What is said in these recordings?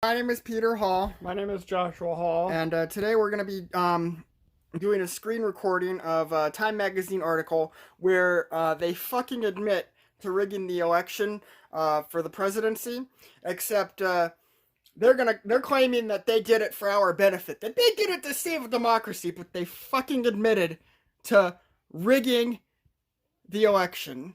My name is Peter Hall, My name is Joshua Hall. and today we're going to be doing a screen recording of a Time Magazine article where they fucking admit to rigging the election for the presidency, except they're claiming that they did it for our benefit, that they did it to save democracy, but they fucking admitted to rigging the election.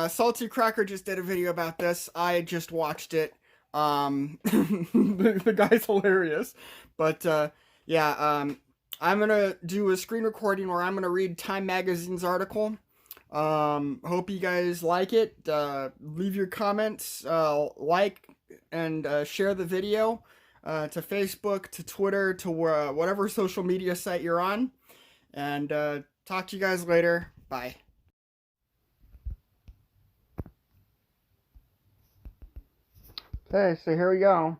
Salty Cracker just did a video about this. I just watched it. The guy's hilarious. But, I'm gonna do a screen recording where I'm gonna read Time Magazine's article. Hope you guys like it. Leave your comments, like, and share the video to Facebook, to Twitter, to whatever social media site you're on. And talk to you guys later. Bye. Okay, so here we go.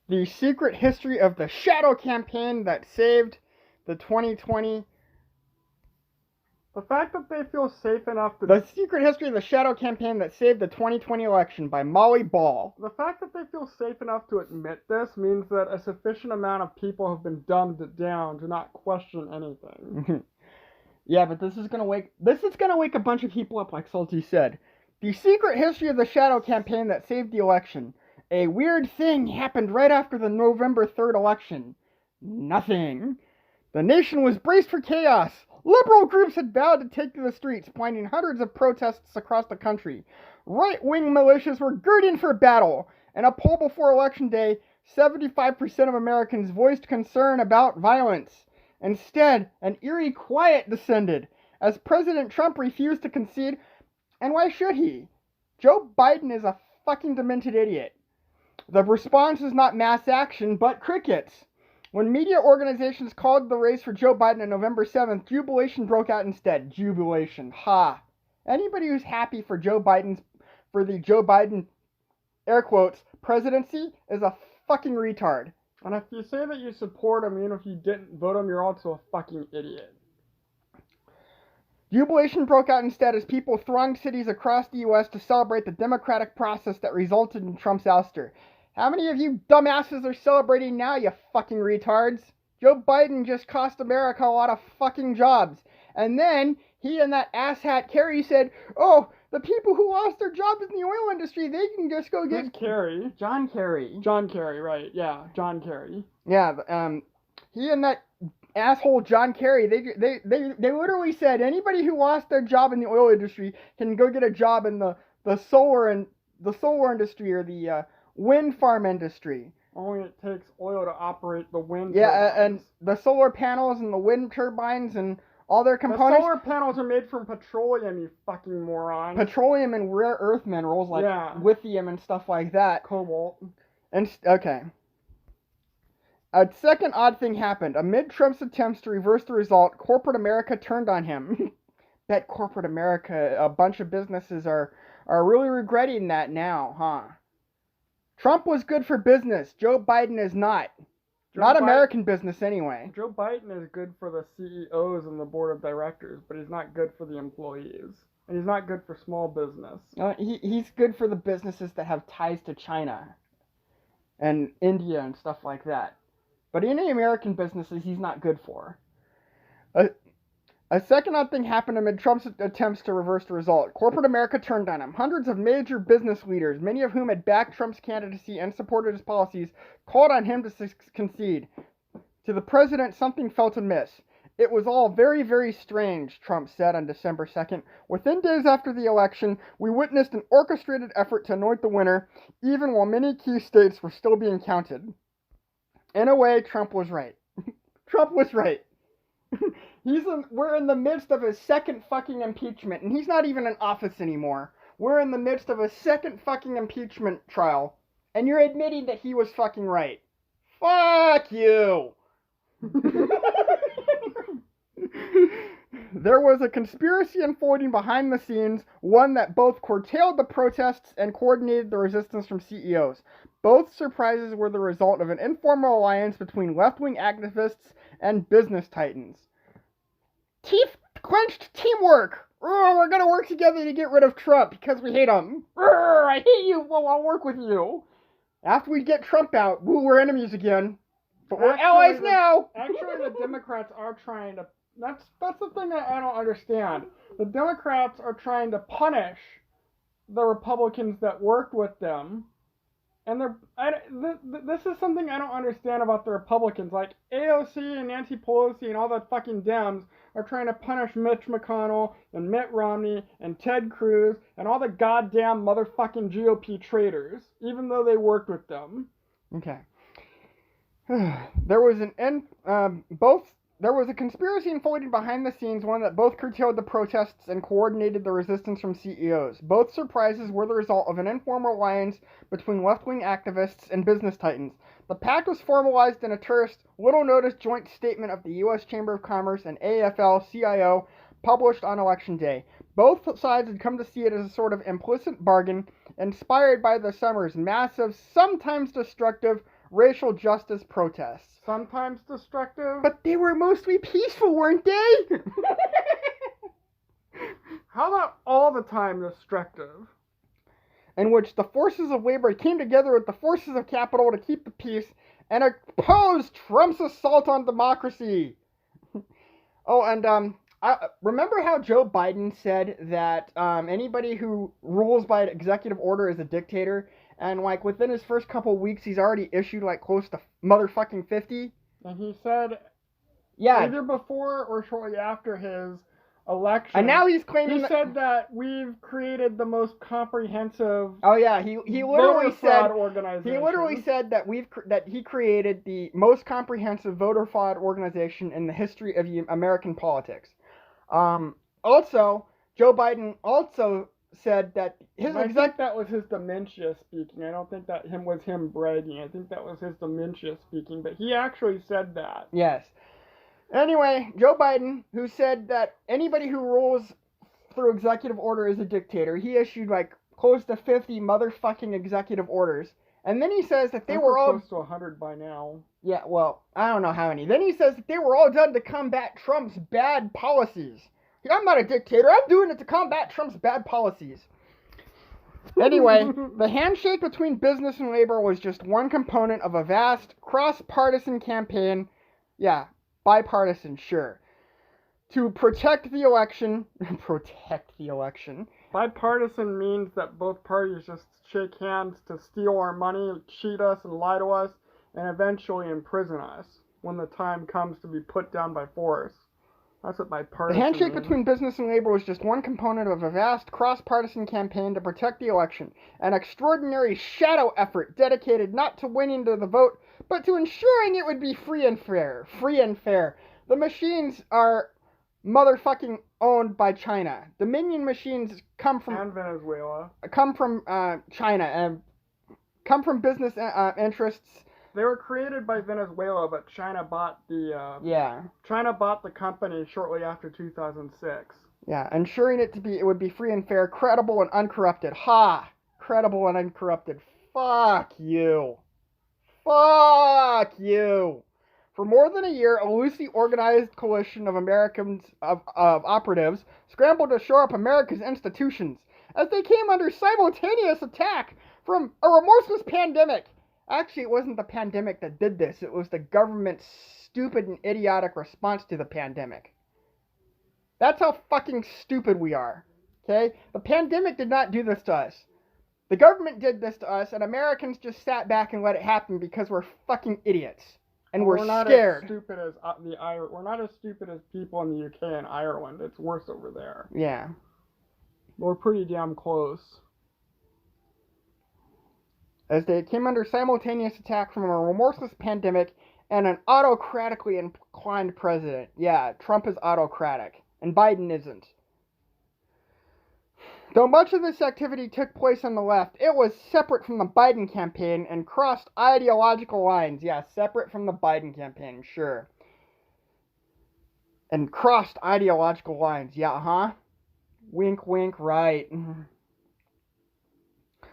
The secret history of the shadow campaign that saved the 2020. The fact that they feel safe enough to... The secret history of the shadow campaign that saved the 2020 election by Molly Ball. The fact that they feel safe enough to admit this means that a sufficient amount of people have been dumbed down to not question anything. Yeah, but this is gonna wake a bunch of people up, like Salty said. The secret history of the shadow campaign that saved the election. A weird thing happened right after the November 3rd election. Nothing. The nation was braced for chaos. Liberal groups had vowed to take to the streets, planning hundreds of protests across the country. Right-wing militias were girding for battle. In a poll before Election Day, 75% of Americans voiced concern about violence. Instead, an eerie quiet descended, as President Trump refused to concede, and why should he? Joe Biden is a fucking demented idiot. The response is not mass action, but crickets. When media organizations called the race for Joe Biden on November 7th, jubilation broke out instead. Jubilation. Ha. Anybody who's happy for the Joe Biden, air quotes, presidency is a fucking retard. And if you say that you support him, even if you didn't vote him, you're also a fucking idiot. Jubilation broke out instead as people thronged cities across the U.S. to celebrate the democratic process that resulted in Trump's ouster. How many of you dumbasses are celebrating now, you fucking retards? Joe Biden just cost America a lot of fucking jobs. And then he and that asshat Kerry said, oh, the people who lost their jobs in the oil industry, they can just go get... Who's Kerry? John Kerry. John Kerry, right. Yeah, John Kerry. Yeah, he and that asshole John Kerry, they literally said anybody who lost their job in the oil industry can go get a job in the solar industry or the wind farm industry. Only it takes oil to operate the wind turbines. Yeah, and the solar panels and the wind turbines and all their components. The solar panels are made from petroleum, you fucking moron. Petroleum and rare earth minerals like lithium and stuff like that. Cobalt. And okay. A second odd thing happened. Amid Trump's attempts to reverse the result, corporate America turned on him. Bet corporate America, a bunch of businesses are really regretting that now, huh? Trump was good for business. Joe Biden is not. Not American business, anyway. Joe Biden is good for the CEOs and the board of directors, but he's not good for the employees. And he's not good for small business. He's good for the businesses that have ties to China and India and stuff like that. But any American businesses, he's not good for. A second odd thing happened amid Trump's attempts to reverse the result. Corporate America turned on him. Hundreds of major business leaders, many of whom had backed Trump's candidacy and supported his policies, called on him to concede. To the president, something felt amiss. It was all very, very strange, Trump said on December 2nd. Within days after the election, we witnessed an orchestrated effort to anoint the winner, even while many key states were still being counted. In a way, Trump was right. Trump was right. We're in the midst of his second fucking impeachment, and he's not even in office anymore. We're in the midst of a second fucking impeachment trial, and you're admitting that he was fucking right. Fuck you! There was a conspiracy unfolding behind the scenes, one that both curtailed the protests and coordinated the resistance from CEOs. Both surprises were the result of an informal alliance between left-wing activists and business titans. Chief Clenched teamwork. We're gonna work together to get rid of Trump because we hate him. I hate you. Well, I'll work with you. After we get Trump out, we're enemies again. But we're allies now. Actually, the Democrats are trying to. That's the thing that I don't understand. The Democrats are trying to punish the Republicans that worked with them, and this is something I don't understand about the Republicans. Like AOC and Nancy Pelosi and all the fucking Dems are trying to punish Mitch McConnell and Mitt Romney and Ted Cruz and all the goddamn motherfucking GOP traitors, even though they worked with them. Okay. There was a conspiracy unfolding behind the scenes, one that both curtailed the protests and coordinated the resistance from CEOs. Both surprises were the result of an informal alliance between left-wing activists and business titans. The pact was formalized in a terse, little-noticed joint statement of the U.S. Chamber of Commerce and AFL-CIO published on Election Day. Both sides had come to see it as a sort of implicit bargain, inspired by the summer's massive, sometimes destructive, racial justice protests. Sometimes destructive. But they were mostly peaceful, weren't they? How about all the time destructive? In which the forces of labor came together with the forces of capital to keep the peace and oppose Trump's assault on democracy. Oh, and I remember how Joe Biden said that anybody who rules by executive order is a dictator, and like within his first couple weeks, he's already issued like close to motherfucking 50. And he said, yeah, either before or shortly after his election. And now he's claiming he said that we've created the most comprehensive. Oh yeah, he literally said organization. He literally said that he created the most comprehensive voter fraud organization in the history of American politics. Also, Joe Biden also said that I think that was his dementia speaking. I don't think that was him bragging. I think that was his dementia speaking. But he actually said that. Yes. Anyway, Joe Biden, who said that anybody who rules through executive order is a dictator, he issued like close to 50 motherfucking executive orders. And then he says that they were all close to 100 by now. Yeah, well, I don't know how many. Then he says that they were all done to combat Trump's bad policies. I'm not a dictator. I'm doing it to combat Trump's bad policies. Anyway, the handshake between business and labor was just one component of a vast cross-partisan campaign. Yeah, bipartisan, sure. To protect the election. Protect the election. Bipartisan means that both parties just shake hands to steal our money, cheat us, and lie to us, and eventually imprison us when the time comes to be put down by force. That's what bipartisan The handshake means. between business and labor was just one component of a vast cross-partisan campaign to protect the election, an extraordinary shadow effort dedicated not to winning the vote, but to ensuring it would be free and fair. Free and fair. The machines are motherfucking owned by China. Dominion machines come from... And Venezuela. Come from China and come from business interests. They were created by Venezuela, but China bought the China bought the company shortly after 2006. Yeah, ensuring it would be free and fair, credible and uncorrupted. Ha! Credible and uncorrupted. Fuck you. Fuck you. For more than a year, a loosely organized coalition of Americans of operatives scrambled to shore up America's institutions as they came under simultaneous attack from a remorseless pandemic. Actually, it wasn't the pandemic that did this. It was the government's stupid and idiotic response to the pandemic. That's how fucking stupid we are. Okay? The pandemic did not do this to us. The government did this to us, and Americans just sat back and let it happen because we're fucking idiots. And we're not scared. As stupid as we're not as stupid as people in the UK and Ireland. It's worse over there. Yeah. We're pretty damn close. As they came under simultaneous attack from a remorseless pandemic and an autocratically inclined president. Yeah, Trump is autocratic, and Biden isn't. Though much of this activity took place on the left, it was separate from the Biden campaign and crossed ideological lines. Yeah, separate from the Biden campaign, sure. And crossed ideological lines. Yeah, huh? Wink, wink, right.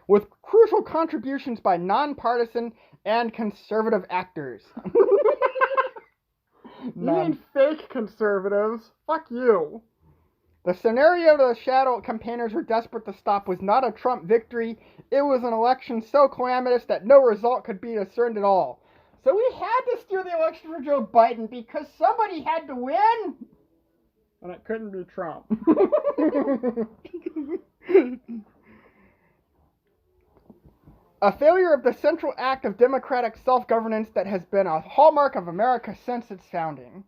With crucial contributions by nonpartisan and conservative actors. You mean fake conservatives? Fuck you. The scenario the shadow campaigners were desperate to stop was not a Trump victory. It was an election so calamitous that no result could be discerned at all. So we had to steer the election for Joe Biden because somebody had to win. And it couldn't be Trump. A failure of the central act of democratic self-governance that has been a hallmark of America since its founding.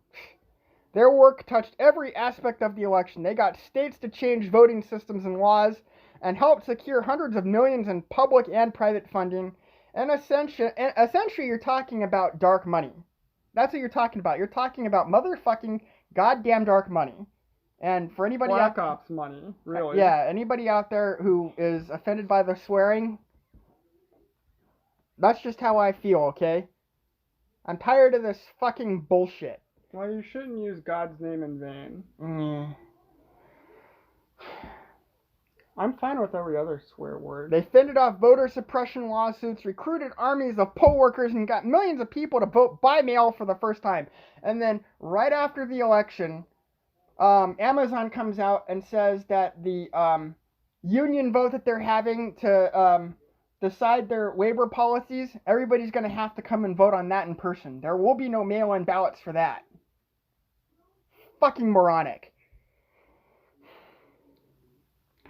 Their work touched every aspect of the election. They got states to change voting systems and laws and helped secure hundreds of millions in public and private funding. And essentially, you're talking about dark money. That's what you're talking about. You're talking about motherfucking goddamn dark money. And for anybody Black Ops money, really. Yeah, anybody out there who is offended by the swearing, that's just how I feel, okay? I'm tired of this fucking bullshit. Well, you shouldn't use God's name in vain. I'm fine with every other swear word. They fended off voter suppression lawsuits, recruited armies of poll workers, and got millions of people to vote by mail for the first time. And then, right after the election, Amazon comes out and says that the union vote that they're having to decide their labor policies, everybody's going to have to come and vote on that in person. There will be no mail-in ballots for that. Fucking moronic.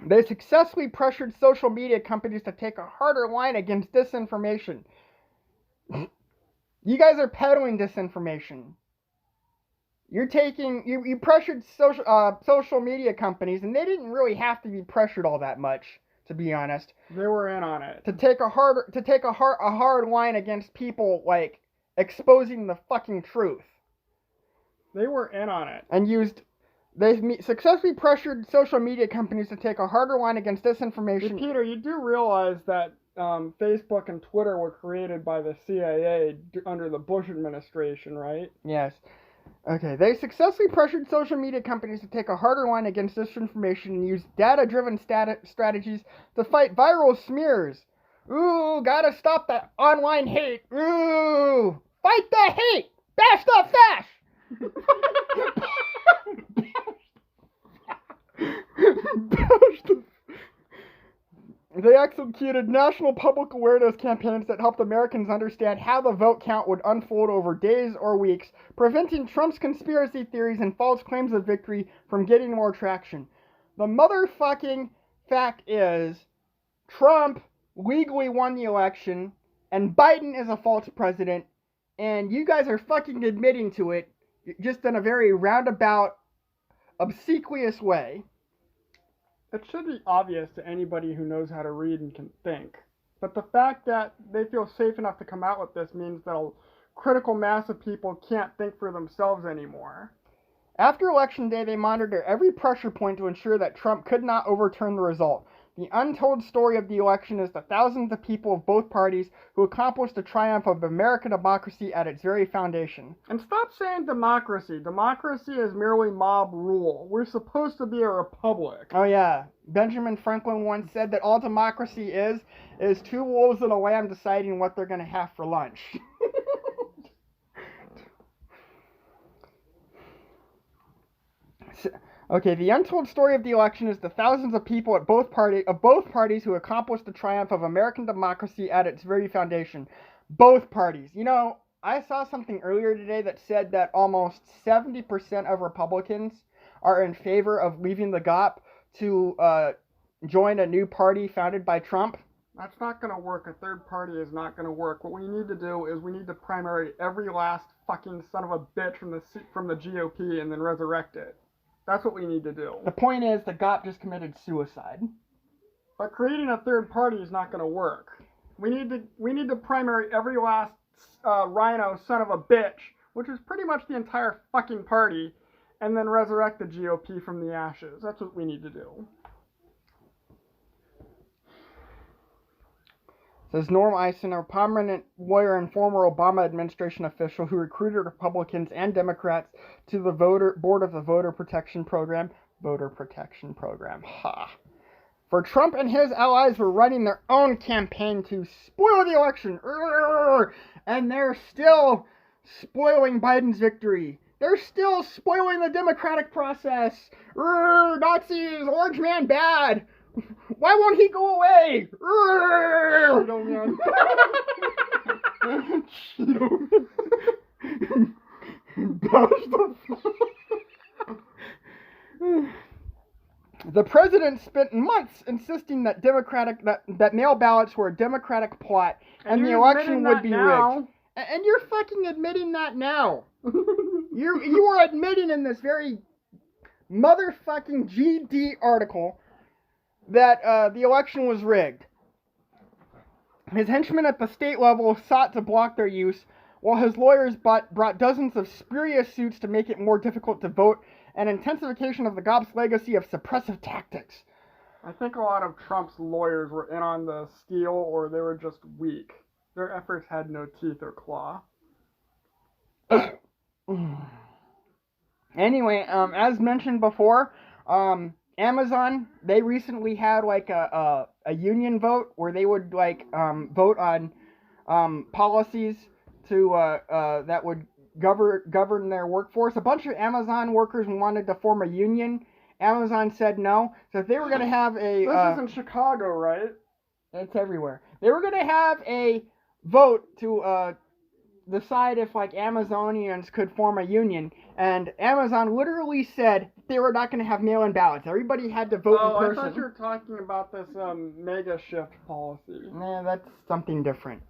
They successfully pressured social media companies to take a harder line against disinformation. You guys are peddling disinformation. You pressured social media companies, and they didn't really have to be pressured all that much, to be honest. They were in on it. To take a hard line against people like exposing the fucking truth. They were in on it. And they successfully pressured social media companies to take a harder line against disinformation. Hey, Peter, you do realize that Facebook and Twitter were created by the CIA under the Bush administration, right? Yes. Okay, they successfully pressured social media companies to take a harder line against disinformation and use data-driven strategies to fight viral smears. Ooh, gotta stop that online hate. Ooh, fight the hate! Bash the fash! They executed national public awareness campaigns that helped Americans understand how the vote count would unfold over days or weeks, preventing Trump's conspiracy theories and false claims of victory from getting more traction. The motherfucking fact is, Trump legally won the election, and Biden is a false president, and you guys are fucking admitting to it, just in a very roundabout, obsequious way. It should be obvious to anybody who knows how to read and can think. But the fact that they feel safe enough to come out with this means that a critical mass of people can't think for themselves anymore. After Election Day, they monitored every pressure point to ensure that Trump could not overturn the result. The untold story of the election is the thousands of people of both parties who accomplished the triumph of American democracy at its very foundation. And stop saying democracy. Democracy is merely mob rule. We're supposed to be a republic. Oh yeah. Benjamin Franklin once said that all democracy is two wolves and a lamb deciding what they're going to have for lunch. Okay, the untold story of the election is the thousands of people at both parties who accomplished the triumph of American democracy at its very foundation. Both parties. You know, I saw something earlier today that said that almost 70% of Republicans are in favor of leaving the GOP to join a new party founded by Trump. That's not going to work. A third party is not going to work. What we need to do is we need to primary every last fucking son of a bitch from the GOP and then resurrect it. That's what we need to do. The point is, the GOP just committed suicide. But creating a third party is not going to work. We need to primary every last rhino son of a bitch, which is pretty much the entire fucking party, and then resurrect the GOP from the ashes. That's what we need to do. Says Norm Eisen, a prominent lawyer and former Obama administration official who recruited Republicans and Democrats to the board of the Voter Protection Program. Voter Protection Program. Ha. For Trump and his allies were running their own campaign to spoil the election. And they're still spoiling Biden's victory. They're still spoiling the democratic process. Nazis, Orange Man bad. Why won't he go away? Cheeto Man. Cheeto Man. The president spent months insisting that that mail ballots were a Democratic plot and the election would be rigged. And you're fucking admitting that now. You are admitting in this very motherfucking GD article that the election was rigged. His henchmen at the state level sought to block their use, while his lawyers brought dozens of spurious suits to make it more difficult to vote, an intensification of the GOP's legacy of suppressive tactics. I think a lot of Trump's lawyers were in on the steal, or they were just weak. Their efforts had no teeth or claw. Anyway, as mentioned before, Amazon, they recently had like a union vote where they would like vote on policies to that would govern their workforce. A bunch of Amazon workers wanted to form a union. Amazon said no. So if they were going to have a... This is in Chicago, right? It's everywhere. They were going to have a vote to decide if like Amazonians could form a union, and Amazon literally said they were not going to have mail-in ballots. Everybody had to vote in person. I thought you were talking about this mega shift policy. Nah, that's something different.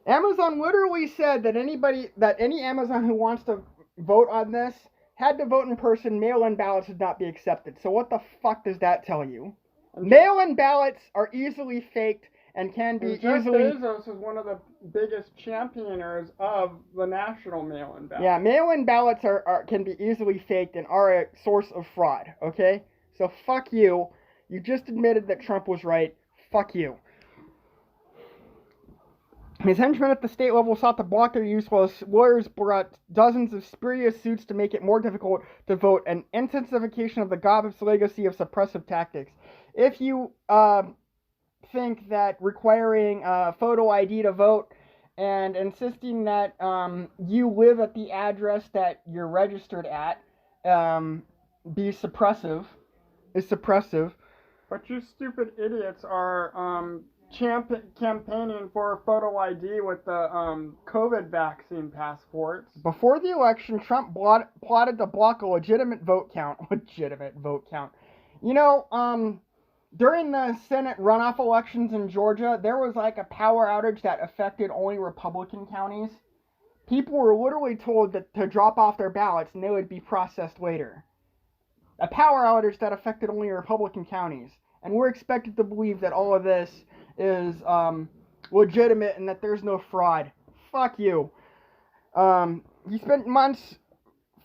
Amazon literally said that any Amazon who wants to vote on this had to vote in person. Mail-in ballots would not be accepted. So what the fuck does that tell you? Mail-in ballots are easily faked and can be Jeff easily... Bezos is one of the biggest championers of the national mail-in ballot. Yeah, mail-in ballots can be easily faked and are a source of fraud, okay? So fuck you. You just admitted that Trump was right. Fuck you. His henchmen at the state level sought to block their use, while his lawyers brought dozens of spurious suits to make it more difficult to vote, an intensification of the GOP's legacy of suppressive tactics. If you think that requiring photo ID to vote and insisting that you live at the address that you're registered at is suppressive. But you stupid idiots are campaigning for photo ID with the COVID vaccine passports. Before the election, Trump plotted to block a legitimate vote count. You know, during the Senate runoff elections in Georgia, there was like a power outage that affected only Republican counties. People were literally told that to drop off their ballots and they would be processed later. A power outage that affected only Republican counties. And we're expected to believe that all of this is legitimate and that there's no fraud. Fuck you. He spent months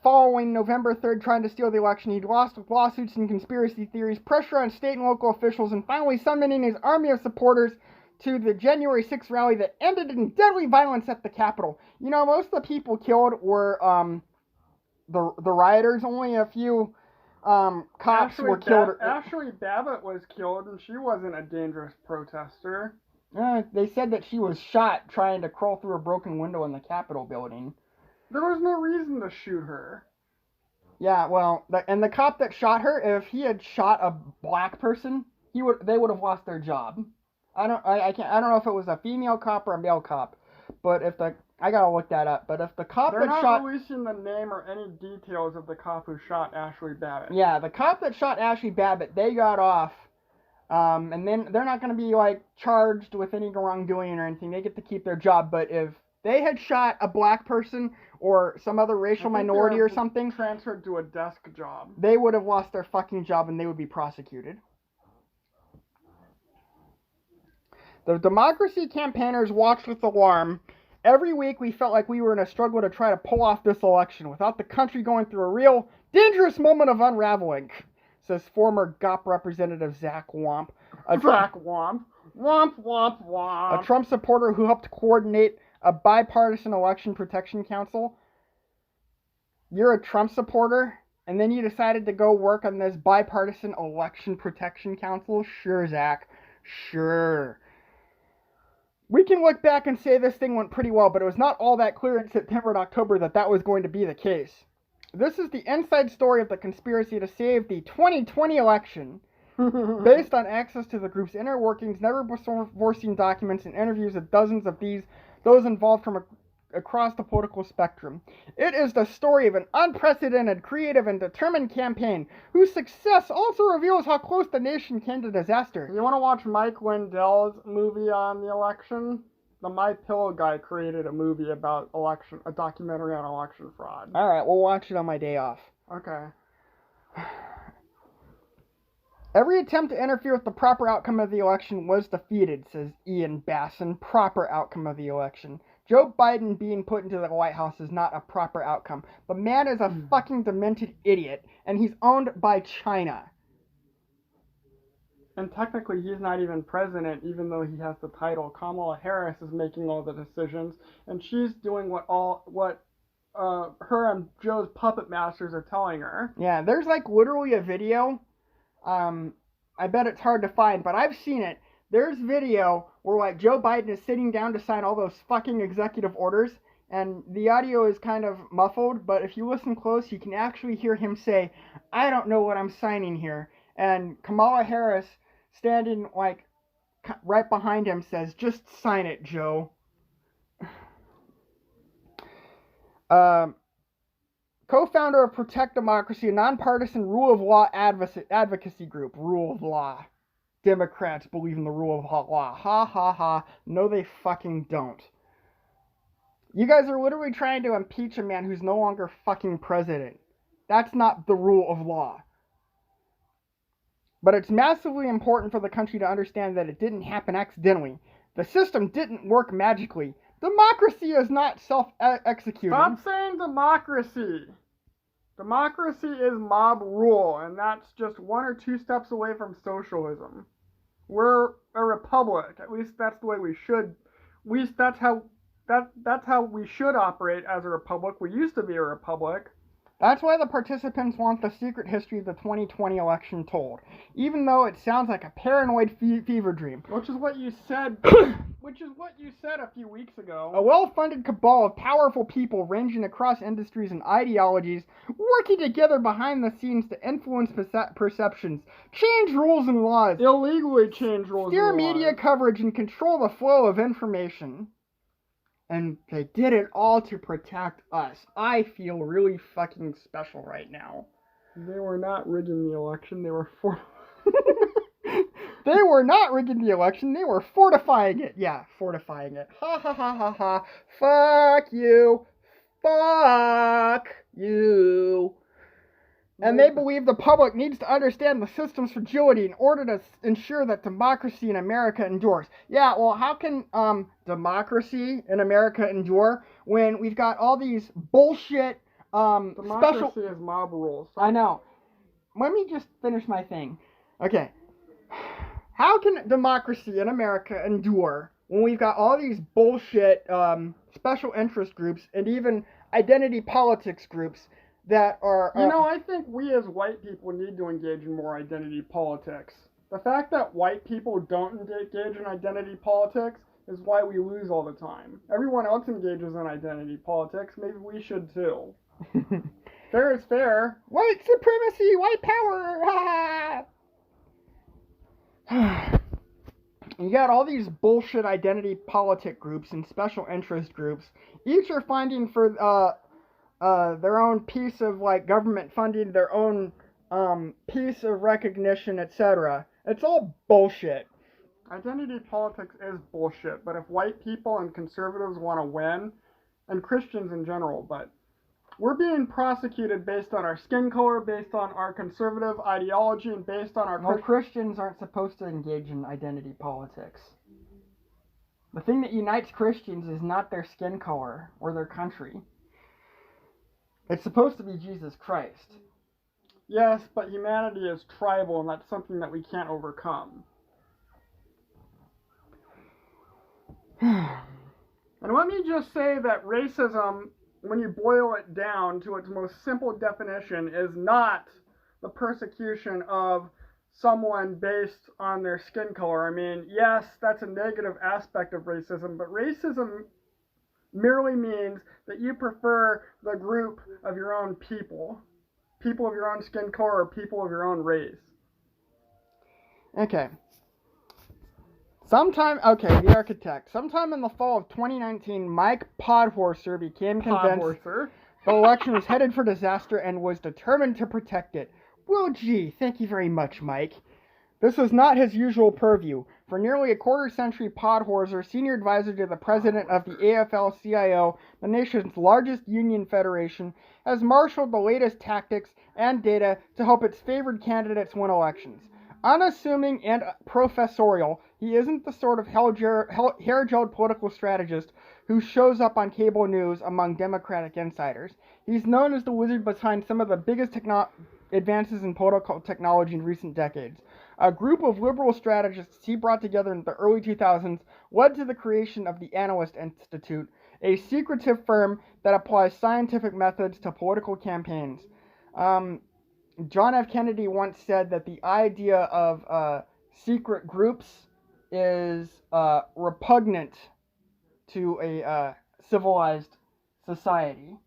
following November 3rd trying to steal the election. He'd lost with lawsuits and conspiracy theories, pressure on state and local officials, and finally summoning his army of supporters to the January 6th rally that ended in deadly violence at the Capitol. You know, most of the people killed were the rioters. Only a few cops were killed. Ashley Babbitt was killed, and she wasn't a dangerous protester. They said that she was shot trying to crawl through a broken window in the Capitol building. There was no reason to shoot her. Yeah, well, the cop that shot her, if he had shot a black person, they would have lost their job. I don't know if it was a female cop or a male cop, but I gotta look that up. But if the cop They're that not shot... releasing the name or any details of the cop who shot Ashley Babbitt. Yeah, the cop that shot Ashley Babbitt, they got off. And then they're not going to be, like, charged with any wrongdoing or anything. They get to keep their job. But if they had shot a black person or some other racial minority or something... transferred to a desk job. They would have lost their fucking job and they would be prosecuted. The Democracy campaigners watched with alarm. Every week we felt like we were in a struggle to try to pull off this election without the country going through a real dangerous moment of unraveling, says former GOP representative Zach Wamp. Zach Wamp. Wamp, wamp, wamp. A Trump supporter who helped coordinate a bipartisan election protection council. You're a Trump supporter, and then you decided to go work on this bipartisan election protection council? Sure, Zach. Sure. We can look back and say this thing went pretty well, but it was not all that clear in September and October that was going to be the case. This is the inside story of the conspiracy to save the 2020 election. Based on access to the group's inner workings, never before seen documents, and interviews of dozens of those involved from across the political spectrum. It is the story of an unprecedented, creative, and determined campaign whose success also reveals how close the nation came to disaster. You want to watch Mike Lindell's movie on the election? The My Pillow guy created a movie about a documentary on election fraud. All right, we'll watch it on my day off. Okay. Every attempt to interfere with the proper outcome of the election was defeated, says Ian Basson. Proper outcome of the election. Joe Biden being put into the White House is not a proper outcome. The man is a fucking demented idiot, and he's owned by China. And technically, he's not even president, even though he has the title. Kamala Harris is making all the decisions, and she's doing what her and Joe's puppet masters are telling her. Yeah, there's like literally a video. I bet it's hard to find, but I've seen it. There's video where like Joe Biden is sitting down to sign all those fucking executive orders, and the audio is kind of muffled, but if you listen close, you can actually hear him say, "I don't know what I'm signing here." And Kamala Harris, standing like right behind him, says, "Just sign it, Joe." Co-founder of Protect Democracy, a nonpartisan rule of law advocacy group. Rule of law. Democrats believe in the rule of law. Ha ha ha. No, they fucking don't. You guys are literally trying to impeach a man who's no longer fucking president. That's not the rule of law. But it's massively important for the country to understand that it didn't happen accidentally. The system didn't work magically. Democracy is not self-executing. Stop saying democracy. Democracy is mob rule, and that's just 1 or 2 steps away from socialism. We're a republic. At least that's the way we should. That's how we should operate as a republic. We used to be a republic. That's why the participants want the secret history of the 2020 election told, even though it sounds like a paranoid fever dream. Which is what you said. Which is what you said a few weeks ago. A well-funded cabal of powerful people ranging across industries and ideologies, working together behind the scenes to influence perceptions, change rules and laws, illegally change rules, steer media coverage, and control the flow of information. And they did it all to protect us. I feel really fucking special right now. They were not rigging the election. They were They were not rigging the election. They were fortifying it. Yeah, fortifying it. Ha ha ha ha ha. Fuck you. Fuck you. And they believe the public needs to understand the system's fragility in order to ensure that democracy in America endures. Yeah, well, how can democracy in America endure when we've got all these bullshit democracy is mob rules. I know. Let me just finish my thing. Okay. How can democracy in America endure when we've got all these bullshit special interest groups and even identity politics groups that are... I think we as white people need to engage in more identity politics. The fact that white people don't engage in identity politics is why we lose all the time. Everyone else engages in identity politics. Maybe we should too. Fair is fair. White supremacy, white power! You got all these bullshit identity politic groups and special interest groups. Each are finding for their own piece of like government funding, their own piece of recognition, etc. It's all bullshit. Identity politics is bullshit, but if white people and conservatives want to win, and Christians in general, but we're being prosecuted based on our skin color, based on our conservative ideology, and based on our... Christians aren't supposed to engage in identity politics. The thing that unites Christians is not their skin color or their country. It's supposed to be Jesus Christ. Yes, but humanity is tribal, and that's something that we can't overcome. And let me just say that racism, when you boil it down to its most simple definition, is not the persecution of someone based on their skin color. I mean, yes, that's a negative aspect of racism, but racism merely means that you prefer the group of your own people of your own skin color, or people of your own race. Okay. The architect. Sometime in the fall of 2019, Mike Podhorser became convinced the election was headed for disaster and was determined to protect it. Well, gee, thank you very much, Mike. This was not his usual purview. For nearly a quarter century, Podhorser, senior advisor to the president of the AFL-CIO, the nation's largest union federation, has marshaled the latest tactics and data to help its favored candidates win elections. Unassuming and professorial, he isn't the sort of hair-gelled political strategist who shows up on cable news among Democratic insiders. He's known as the wizard behind some of the biggest advances in political technology in recent decades. A group of liberal strategists he brought together in the early 2000s led to the creation of the Analyst Institute, a secretive firm that applies scientific methods to political campaigns. John F. Kennedy once said that the idea of secret groups is repugnant to a civilized society.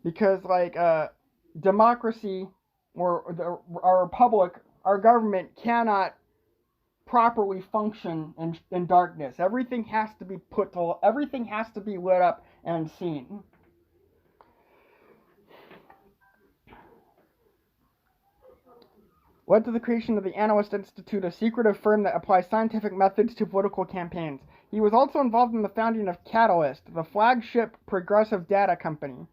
Because, democracy or our republic, our government cannot properly function in darkness. Everything has to be lit up and seen. Led to the creation of the Analyst Institute, a secretive firm that applies scientific methods to political campaigns. He was also involved in the founding of Catalyst, the flagship progressive data company.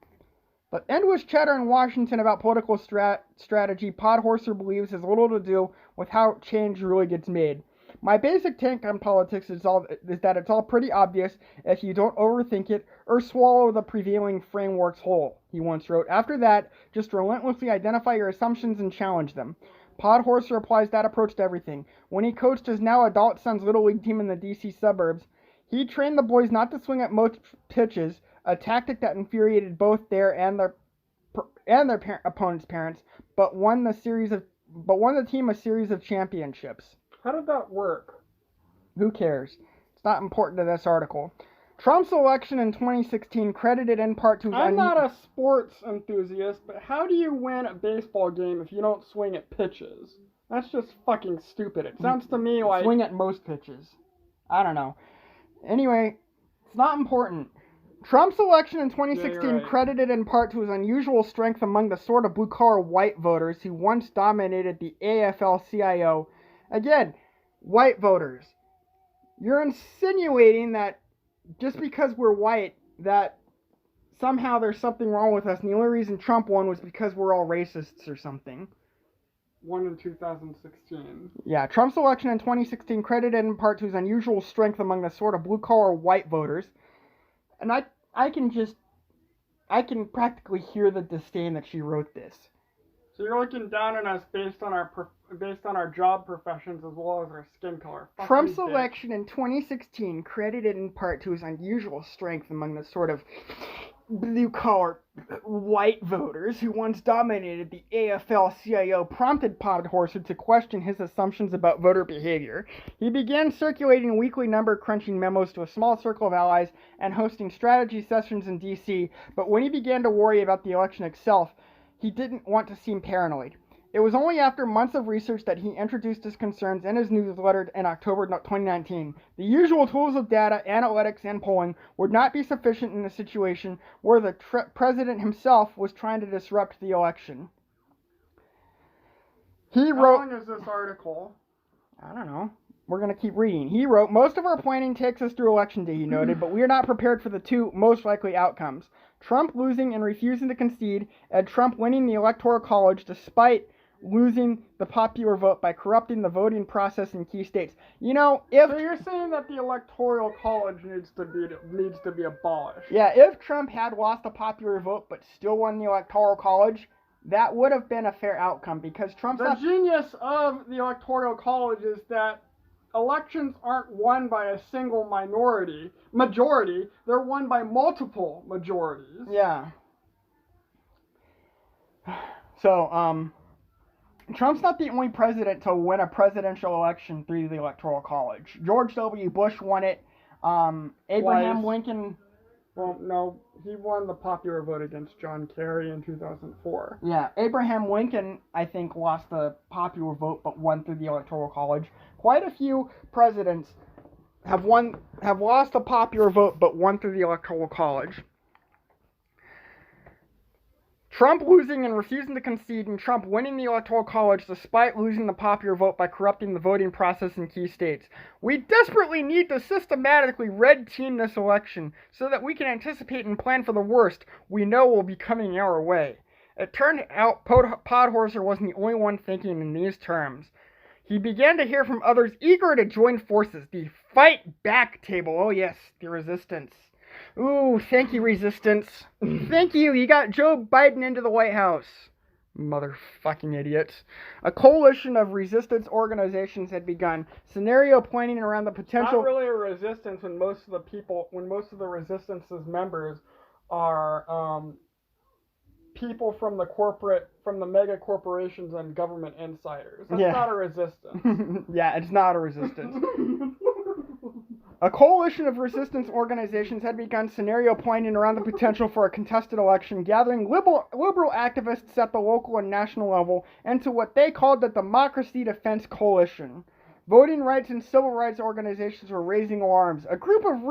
But endless chatter in Washington about political strategy, Podhorser believes, has little to do with how change really gets made. My basic take on politics is that it's all pretty obvious if you don't overthink it or swallow the prevailing frameworks whole, he once wrote. After that, just relentlessly identify your assumptions and challenge them. Podhorser applies that approach to everything. When he coached his now adult son's Little League team in the D.C. suburbs, he trained the boys not to swing at most pitches, a tactic that infuriated both their and their opponents' parents, but won the team a series of championships. How did that work? Who cares? It's not important to this article. Trump's election in 2016 credited in part to his... I'm not a sports enthusiast, but how do you win a baseball game if you don't swing at pitches? That's just fucking stupid. It sounds to me like... Swing at most pitches. I don't know. Anyway, it's not important. Trump's election in 2016 credited in part to his unusual strength among the sort of blue-collar white voters who once dominated the AFL-CIO. Again, white voters. You're insinuating that just because we're white, that somehow there's something wrong with us, and the only reason Trump won was because we're all racists or something. Won in 2016. Yeah, Trump's election in 2016 credited in part to his unusual strength among the sort of blue-collar white voters. And I can practically hear the disdain that she wrote this. So you're looking down on us based on our job professions as well as our skin color. Trump's election in 2016 credited in part to his unusual strength among the sort of blue-collar white voters who once dominated the AFL-CIO prompted Podhorser to question his assumptions about voter behavior. He began circulating weekly number-crunching memos to a small circle of allies and hosting strategy sessions in D.C., but when he began to worry about the election itself, he didn't want to seem paranoid. It was only after months of research that he introduced his concerns in his newsletter in October 2019. The usual tools of data, analytics, and polling would not be sufficient in a situation where the president himself was trying to disrupt the election. How long is this article? I don't know. We're going to keep reading. He wrote, "Most of our planning takes us through Election Day," he noted, "but we are not prepared for the two most likely outcomes. Trump losing and refusing to concede, and Trump winning the Electoral College despite losing the popular vote by corrupting the voting process in key states." You know, so you're saying that the Electoral College needs to be abolished? Yeah, if Trump had lost the popular vote but still won the Electoral College, that would have been a fair outcome because Trump's the genius of the Electoral College is that elections aren't won by a single majority, they're won by multiple majorities. Yeah. So, Trump's not the only president to win a presidential election through the Electoral College. George W. Bush won it Abraham Twice. Lincoln. Well, no, he won the popular vote against John Kerry in 2004. Yeah, Abraham Lincoln, I think, lost the popular vote but won through the Electoral College. Quite a few presidents have lost the popular vote but won through the Electoral College. Trump losing and refusing to concede, and Trump winning the Electoral College despite losing the popular vote by corrupting the voting process in key states. We desperately need to systematically red team this election so that we can anticipate and plan for the worst we know will be coming our way. It turned out Podhorser wasn't the only one thinking in these terms. He began to hear from others eager to join forces. The fight back table. Oh yes, the resistance. Ooh, thank you, resistance. Thank you, you got Joe Biden into the White House. Motherfucking idiots. A coalition of resistance organizations had begun, scenario planning around the potential... Not really a resistance when most of the resistance's members are people from the mega corporations and government insiders. That's not a resistance. Yeah, it's not a resistance. A coalition of resistance organizations had begun scenario planning around the potential for a contested election, gathering liberal activists at the local and national level into what they called the Democracy Defense Coalition. Voting rights and civil rights organizations were raising alarms. A group of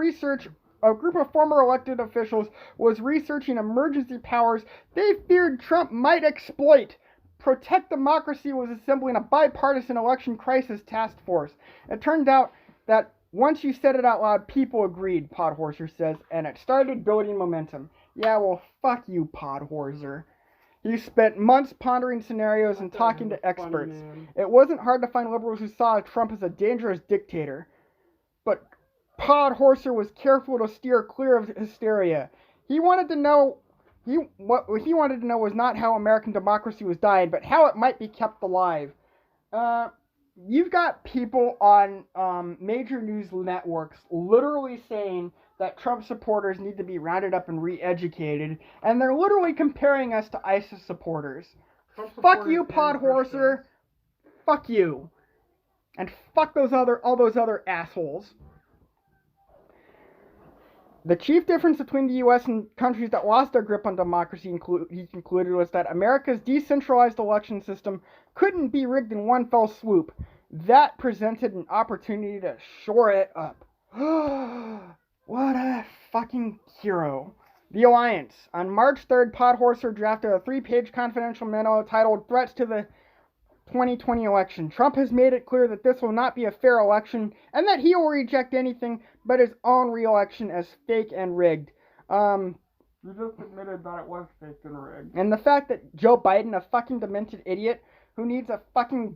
former elected officials was researching emergency powers they feared Trump might exploit. Protect Democracy was assembling a bipartisan election crisis task force. It turned out that once you said it out loud, people agreed, Podhorser says, and it started building momentum. Yeah, well, fuck you, Podhorser. He spent months pondering scenarios and talking to experts. It wasn't hard to find liberals who saw Trump as a dangerous dictator. But Podhorser was careful to steer clear of hysteria. What he wanted to know was not how American democracy was dying, but how it might be kept alive. You've got people on major news networks literally saying that Trump supporters need to be rounded up and re-educated, and they're literally comparing us to ISIS supporters. Fuck you, Podhorser. Fuck you. And fuck all those other assholes. The chief difference between the U.S. and countries that lost their grip on democracy, he concluded, was that America's decentralized election system couldn't be rigged in one fell swoop. That presented an opportunity to shore it up. What a fucking hero. The Alliance. On March 3rd, Podhorser drafted a 3-page confidential memo titled Threats to the 2020 Election. Trump has made it clear that this will not be a fair election and that he will reject anything but his own re-election as fake and rigged. You just admitted that it was fake and rigged. And the fact that Joe Biden, a fucking demented idiot who needs a fucking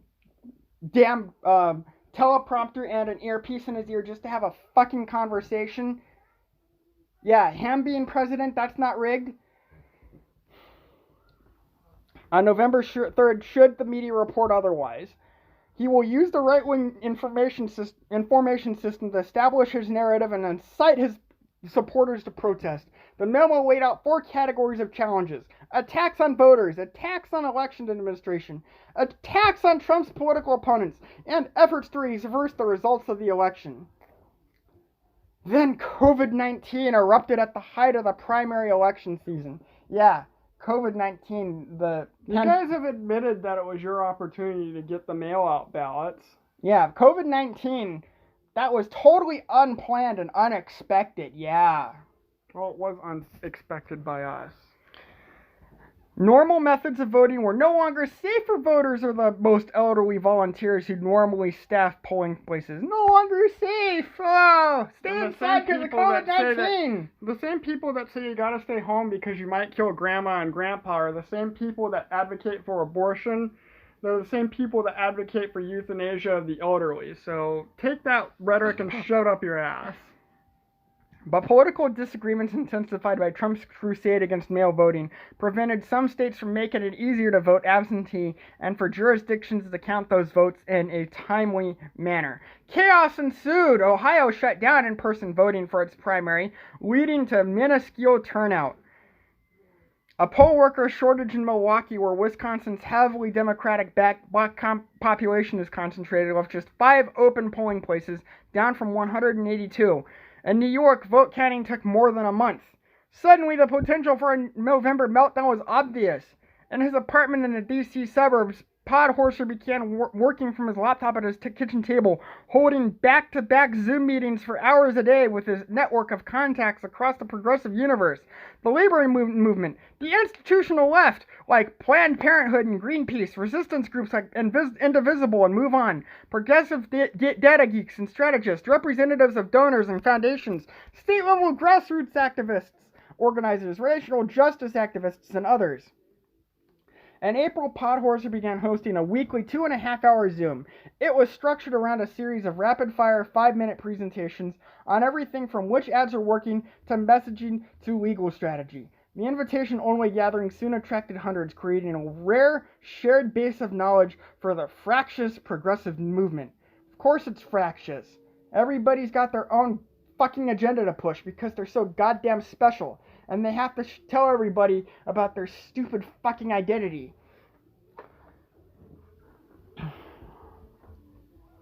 damn teleprompter and an earpiece in his ear just to have a fucking conversation. Yeah, him being president, that's not rigged. On November 3rd, should the media report otherwise, he will use the right-wing information system to establish his narrative and incite his supporters to protest. The memo laid out 4 categories of challenges: attacks on voters, attacks on election administration, attacks on Trump's political opponents, and efforts to reverse the results of the election. Then COVID-19 erupted at the height of the primary election season. Yeah, COVID-19, You guys have admitted that it was your opportunity to get the mail-out ballots. Yeah, COVID-19, that was totally unplanned and unexpected, yeah. Well, it was unexpected by us. Normal methods of voting were no longer safe for voters or the most elderly volunteers who normally staff polling places. No longer safe! Oh, stay inside because of COVID-19! The same people that say you gotta stay home because you might kill grandma and grandpa are the same people that advocate for abortion. They're the same people that advocate for euthanasia of the elderly. So take that rhetoric and shove it up your ass. But political disagreements intensified by Trump's crusade against mail voting prevented some states from making it easier to vote absentee and for jurisdictions to count those votes in a timely manner. Chaos ensued. Ohio shut down in-person voting for its primary, leading to minuscule turnout. A poll worker shortage in Milwaukee, where Wisconsin's heavily Democratic black population is concentrated, left just 5 open polling places, down from 182. In New York, vote counting took more than a month. Suddenly, the potential for a November meltdown was obvious. In his apartment in the D.C. suburbs, Podhorser began working from his laptop at his kitchen table, holding back-to-back Zoom meetings for hours a day with his network of contacts across the progressive universe. The labor movement, the institutional left, like Planned Parenthood and Greenpeace, resistance groups like Indivisible and Move On, progressive data geeks and strategists, representatives of donors and foundations, state-level grassroots activists, organizers, racial justice activists, and others. In April, Podhorser began hosting a weekly 2.5-hour Zoom. It was structured around a series of rapid-fire 5-minute presentations on everything from which ads are working to messaging to legal strategy. The invitation-only gathering soon attracted hundreds, creating a rare, shared base of knowledge for the fractious progressive movement. Of course it's fractious. Everybody's got their own fucking agenda to push because they're so goddamn special. And they have to tell everybody about their stupid fucking identity.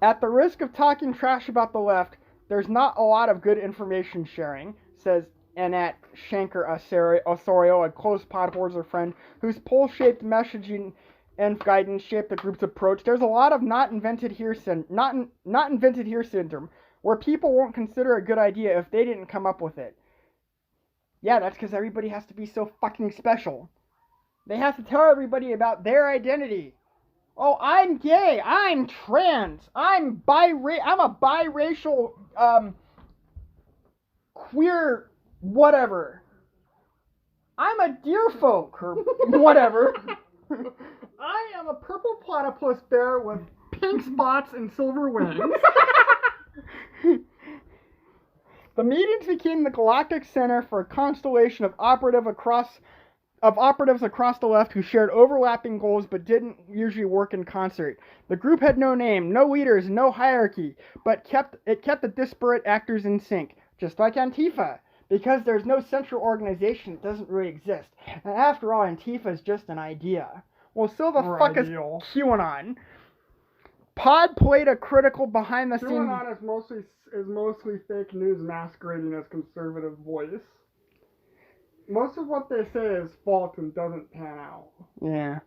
At the risk of talking trash about the left, there's not a lot of good information sharing, says Anat Shanker Osorio, a close Podhorser friend, whose poll-shaped messaging and guidance shaped the group's approach. There's a lot of not invented here syndrome, where people won't consider a good idea if they didn't come up with it. Yeah, that's because everybody has to be so fucking special. They have to tell everybody about their identity. Oh, I'm gay, I'm trans, I'm a biracial, queer, whatever. I'm a deerfolk, or whatever. I am a purple platypus bear with pink spots and silver wings. The meetings became the galactic center for a constellation of operatives across the left who shared overlapping goals but didn't usually work in concert. The group had no name, no leaders, no hierarchy, but kept the disparate actors in sync, just like Antifa. Because there's no central organization, it doesn't really exist. And after all, Antifa is just an idea. Well, so the fuck is QAnon? Pod played a critical behind-the-scenes... QAnon is mostly fake news masquerading as conservative voice. Most of what they say is false and doesn't pan out. Yeah.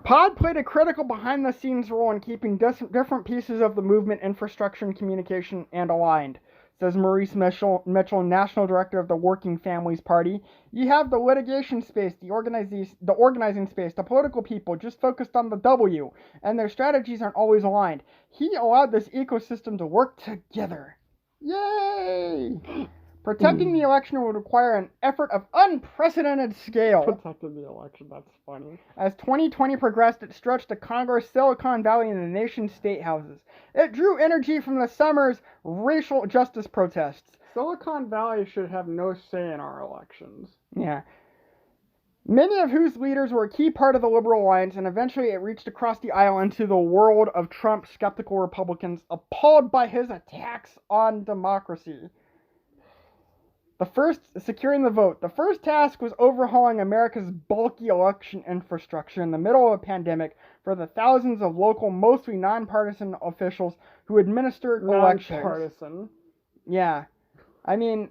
Pod played a critical behind-the-scenes role in keeping different pieces of the movement, infrastructure, and communication aligned, says Maurice Mitchell, National Director of the Working Families Party. You have the litigation space, the organizing space, the political people just focused on the W, and their strategies aren't always aligned. He allowed this ecosystem to work together. Yay! Protecting the election would require an effort of unprecedented scale. Protecting the election, that's funny. As 2020 progressed, it stretched to Congress, Silicon Valley, and the nation's state houses. It drew energy from the summer's racial justice protests. Silicon Valley should have no say in our elections. Yeah. Many of whose leaders were a key part of the Liberal Alliance, and eventually it reached across the aisle into the world of Trump's skeptical Republicans, appalled by his attacks on democracy. Securing the vote. The first task was overhauling America's bulky election infrastructure in the middle of a pandemic for the thousands of local, mostly nonpartisan officials who administer elections. Nonpartisan. Yeah. I mean,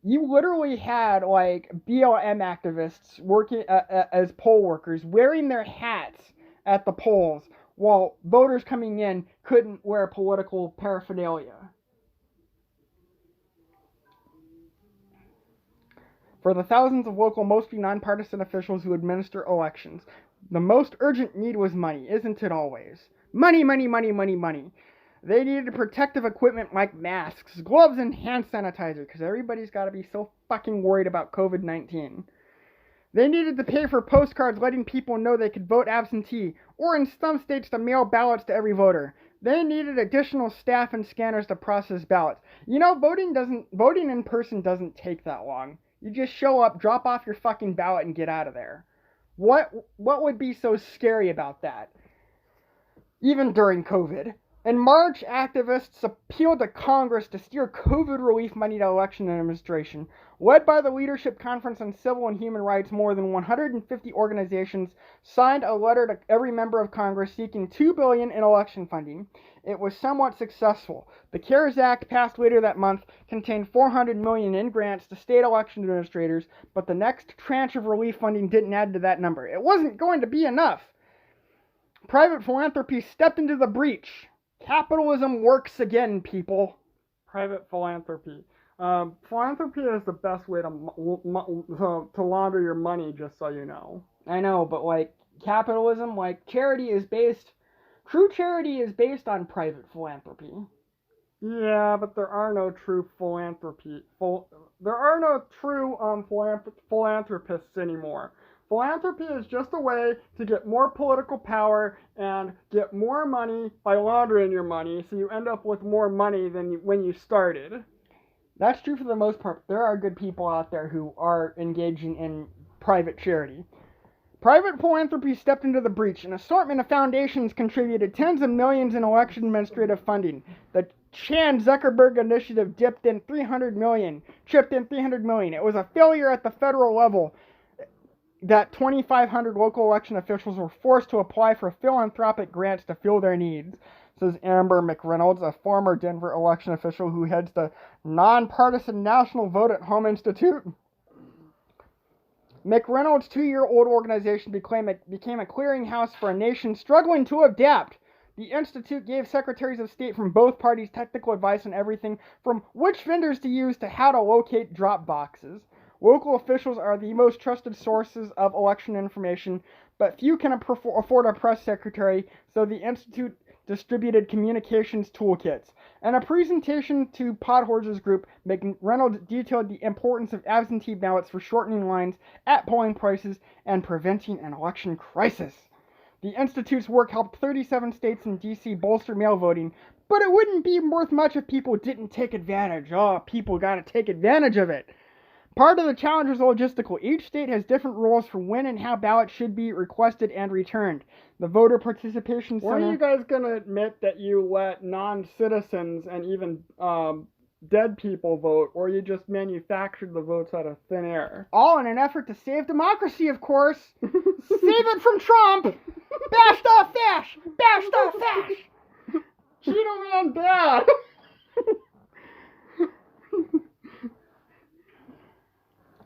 you literally had, like, BLM activists working as poll workers, wearing their hats at the polls, while voters coming in couldn't wear political paraphernalia. For the thousands of local, mostly nonpartisan officials who administer elections, the most urgent need was money, isn't it always? Money, money, money, money, money. They needed protective equipment like masks, gloves, and hand sanitizer, because everybody's got to be so fucking worried about COVID-19. They needed to pay for postcards letting people know they could vote absentee, or in some states to mail ballots to every voter. They needed additional staff and scanners to process ballots. You know, voting in person doesn't take that long. You just show up, drop off your fucking ballot, and get out of there. What would be so scary about that? Even during COVID. In March, activists appealed to Congress to steer COVID relief money to election administration. Led by the Leadership Conference on Civil and Human Rights, more than 150 organizations signed a letter to every member of Congress seeking $2 billion in election funding. It was somewhat successful. The CARES Act, passed later that month, contained $400 million in grants to state election administrators, but the next tranche of relief funding didn't add to that number. It wasn't going to be enough. Private philanthropy stepped into the breach. Capitalism works again, people. Private philanthropy. Philanthropy is the best way to launder your money, just so you know. I know, but like capitalism, like true charity is based on private philanthropy. Yeah, but there are no true there are no true philanthropists anymore. Philanthropy is just a way to get more political power and get more money by laundering your money, so you end up with more money than when you started. That's true for the most part. There are good people out there who are engaging in private charity. Private philanthropy stepped into the breach. An assortment of foundations contributed tens of millions in election administrative funding. The Chan Zuckerberg Initiative chipped in $300 million. It was a failure at the federal level that 2,500 local election officials were forced to apply for philanthropic grants to fill their needs, says Amber McReynolds, a former Denver election official who heads the nonpartisan National Vote at Home Institute. McReynolds' 2-year-old organization became a clearinghouse for a nation struggling to adapt. The Institute gave secretaries of state from both parties technical advice on everything from which vendors to use to how to locate drop boxes. Local officials are the most trusted sources of election information, but few can afford a press secretary, so the Institute distributed communications toolkits. In a presentation to Podhorse's group, McReynolds detailed the importance of absentee ballots for shortening lines at polling places and preventing an election crisis. The Institute's work helped 37 states and D.C. bolster mail voting, but it wouldn't be worth much if people didn't take advantage. Oh, people gotta take advantage of it. Part of the challenge was logistical. Each state has different rules for when and how ballots should be requested and returned. The voter participation center... When are you guys going to admit that you let non-citizens and even dead people vote, or you just manufactured the votes out of thin air? All in an effort to save democracy, of course. Save it from Trump! Bashed off Fash! Bashed off Fash! Cheeto Man bad!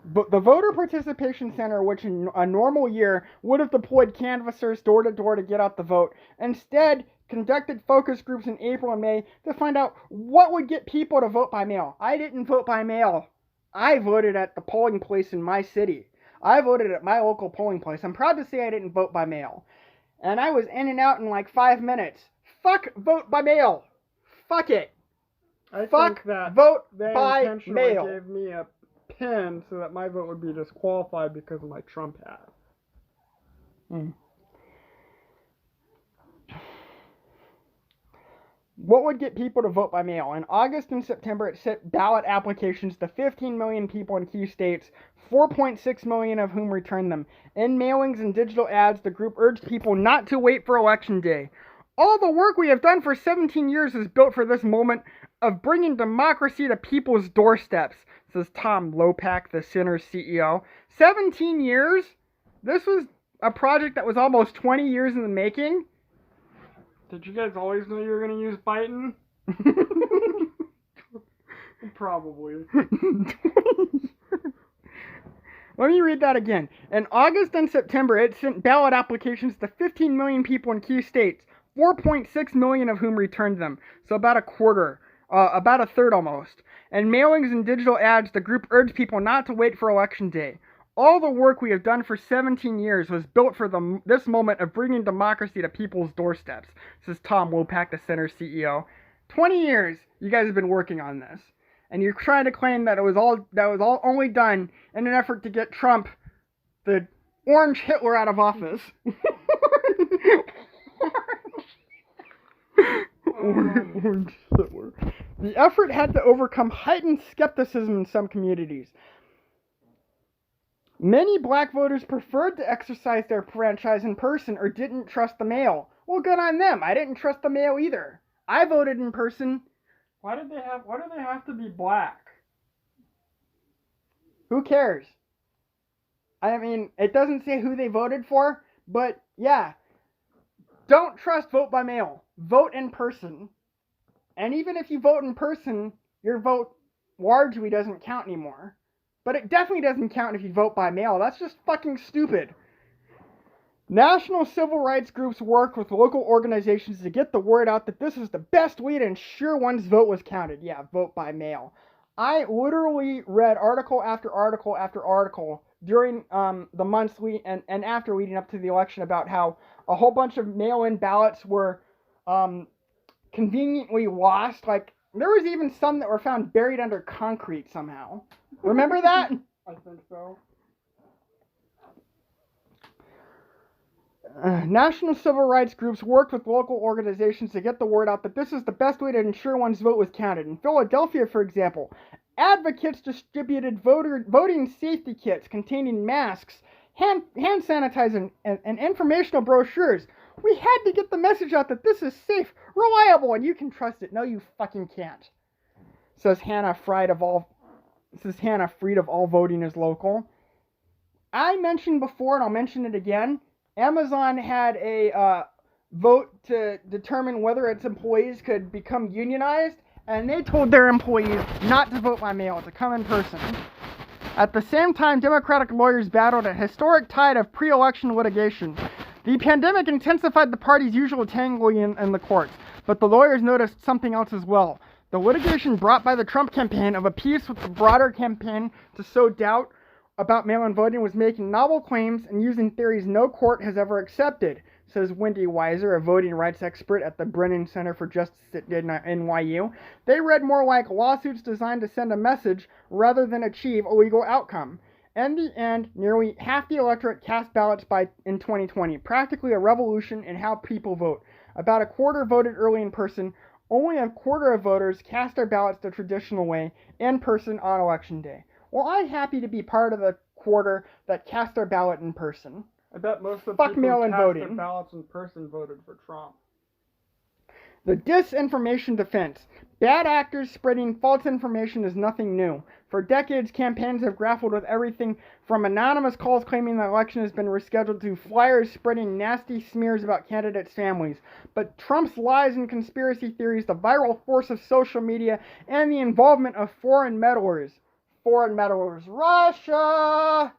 But the Voter Participation Center, which in a normal year would have deployed canvassers door to door to get out the vote, instead conducted focus groups in April and May to find out what would get people to vote by mail. I didn't vote by mail. I voted at the polling place in my city. I voted at my local polling place. I'm proud to say I didn't vote by mail. And I was in and out in like 5 minutes. Fuck vote by mail. Fuck it. Fuck vote by mail. Gave me a pin so that my vote would be disqualified because of my Trump hat. What would get people to vote by mail? In August and September, it sent ballot applications to 15 million people in key states, 4.6 million of whom returned them. In mailings and digital ads, the group urged people not to wait for Election Day. All the work we have done for 17 years is built for this moment of bringing democracy to people's doorsteps, says Tom Lopak, the Center's CEO. 17 years? This was a project that was almost 20 years in the making? Did you guys always know you were going to use Biden? Probably. Let me read that again. In August and September, it sent ballot applications to 15 million people in key states, 4.6 million of whom returned them. So about a quarter. About a third almost. And mailings and digital ads, the group urged people not to wait for Election Day. All the work we have done for 17 years was built for this moment of bringing democracy to people's doorsteps, says Tom Lopak, the Center's CEO. 20 years you guys have been working on this. And you're trying to claim that it was all only done in an effort to get Trump, the orange Hitler, out of office. Orange Hitler. The effort had to overcome heightened skepticism in some communities. Many black voters preferred to exercise their franchise in person or didn't trust the mail. Well, good on them. I didn't trust the mail either. I voted in person. Why do they have to be black? Who cares? I mean, it doesn't say who they voted for, but yeah. Don't trust vote by mail. Vote in person. And even if you vote in person, your vote largely doesn't count anymore. But it definitely doesn't count if you vote by mail. That's just fucking stupid. National civil rights groups worked with local organizations to get the word out that this is the best way to ensure one's vote was counted. Yeah, vote by mail. I literally read article after article after article during the months and after leading up to the election about how a whole bunch of mail-in ballots were conveniently lost. Like, there was even some that were found buried under concrete somehow. Remember that? I think so. National civil rights groups worked with local organizations to get the word out that this is the best way to ensure one's vote was counted. In Philadelphia, for example, advocates distributed voting safety kits containing masks, hand sanitizer, and informational brochures. We had to get the message out that this is safe, reliable, and you can trust it. No, you fucking can't. Says Hannah Fried of all voting is local. I mentioned before, and I'll mention it again, Amazon had a vote to determine whether its employees could become unionized, and they told their employees not to vote by mail, to come in person. At the same time, Democratic lawyers battled a historic tide of pre-election litigation. The pandemic intensified the party's usual tangling in the courts, but the lawyers noticed something else as well. The litigation brought by the Trump campaign of a piece with the broader campaign to sow doubt about mail-in voting was making novel claims and using theories no court has ever accepted, says Wendy Weiser, a voting rights expert at the Brennan Center for Justice at NYU. They read more like lawsuits designed to send a message rather than achieve a legal outcome. In the end, nearly half the electorate cast ballots in 2020, practically a revolution in how people vote. About a quarter voted early in person. Only a quarter of voters cast their ballots the traditional way, in person on Election Day. Well, I'm happy to be part of the quarter that cast their ballot in person. I bet most of the Fuck people who mail-in cast voting. their ballots in person voted for Trump. The disinformation defense. Bad actors spreading false information is nothing new. For decades, campaigns have grappled with everything from anonymous calls claiming the election has been rescheduled to flyers spreading nasty smears about candidates' families. But Trump's lies and conspiracy theories, the viral force of social media, and the involvement of foreign meddlers. Russia!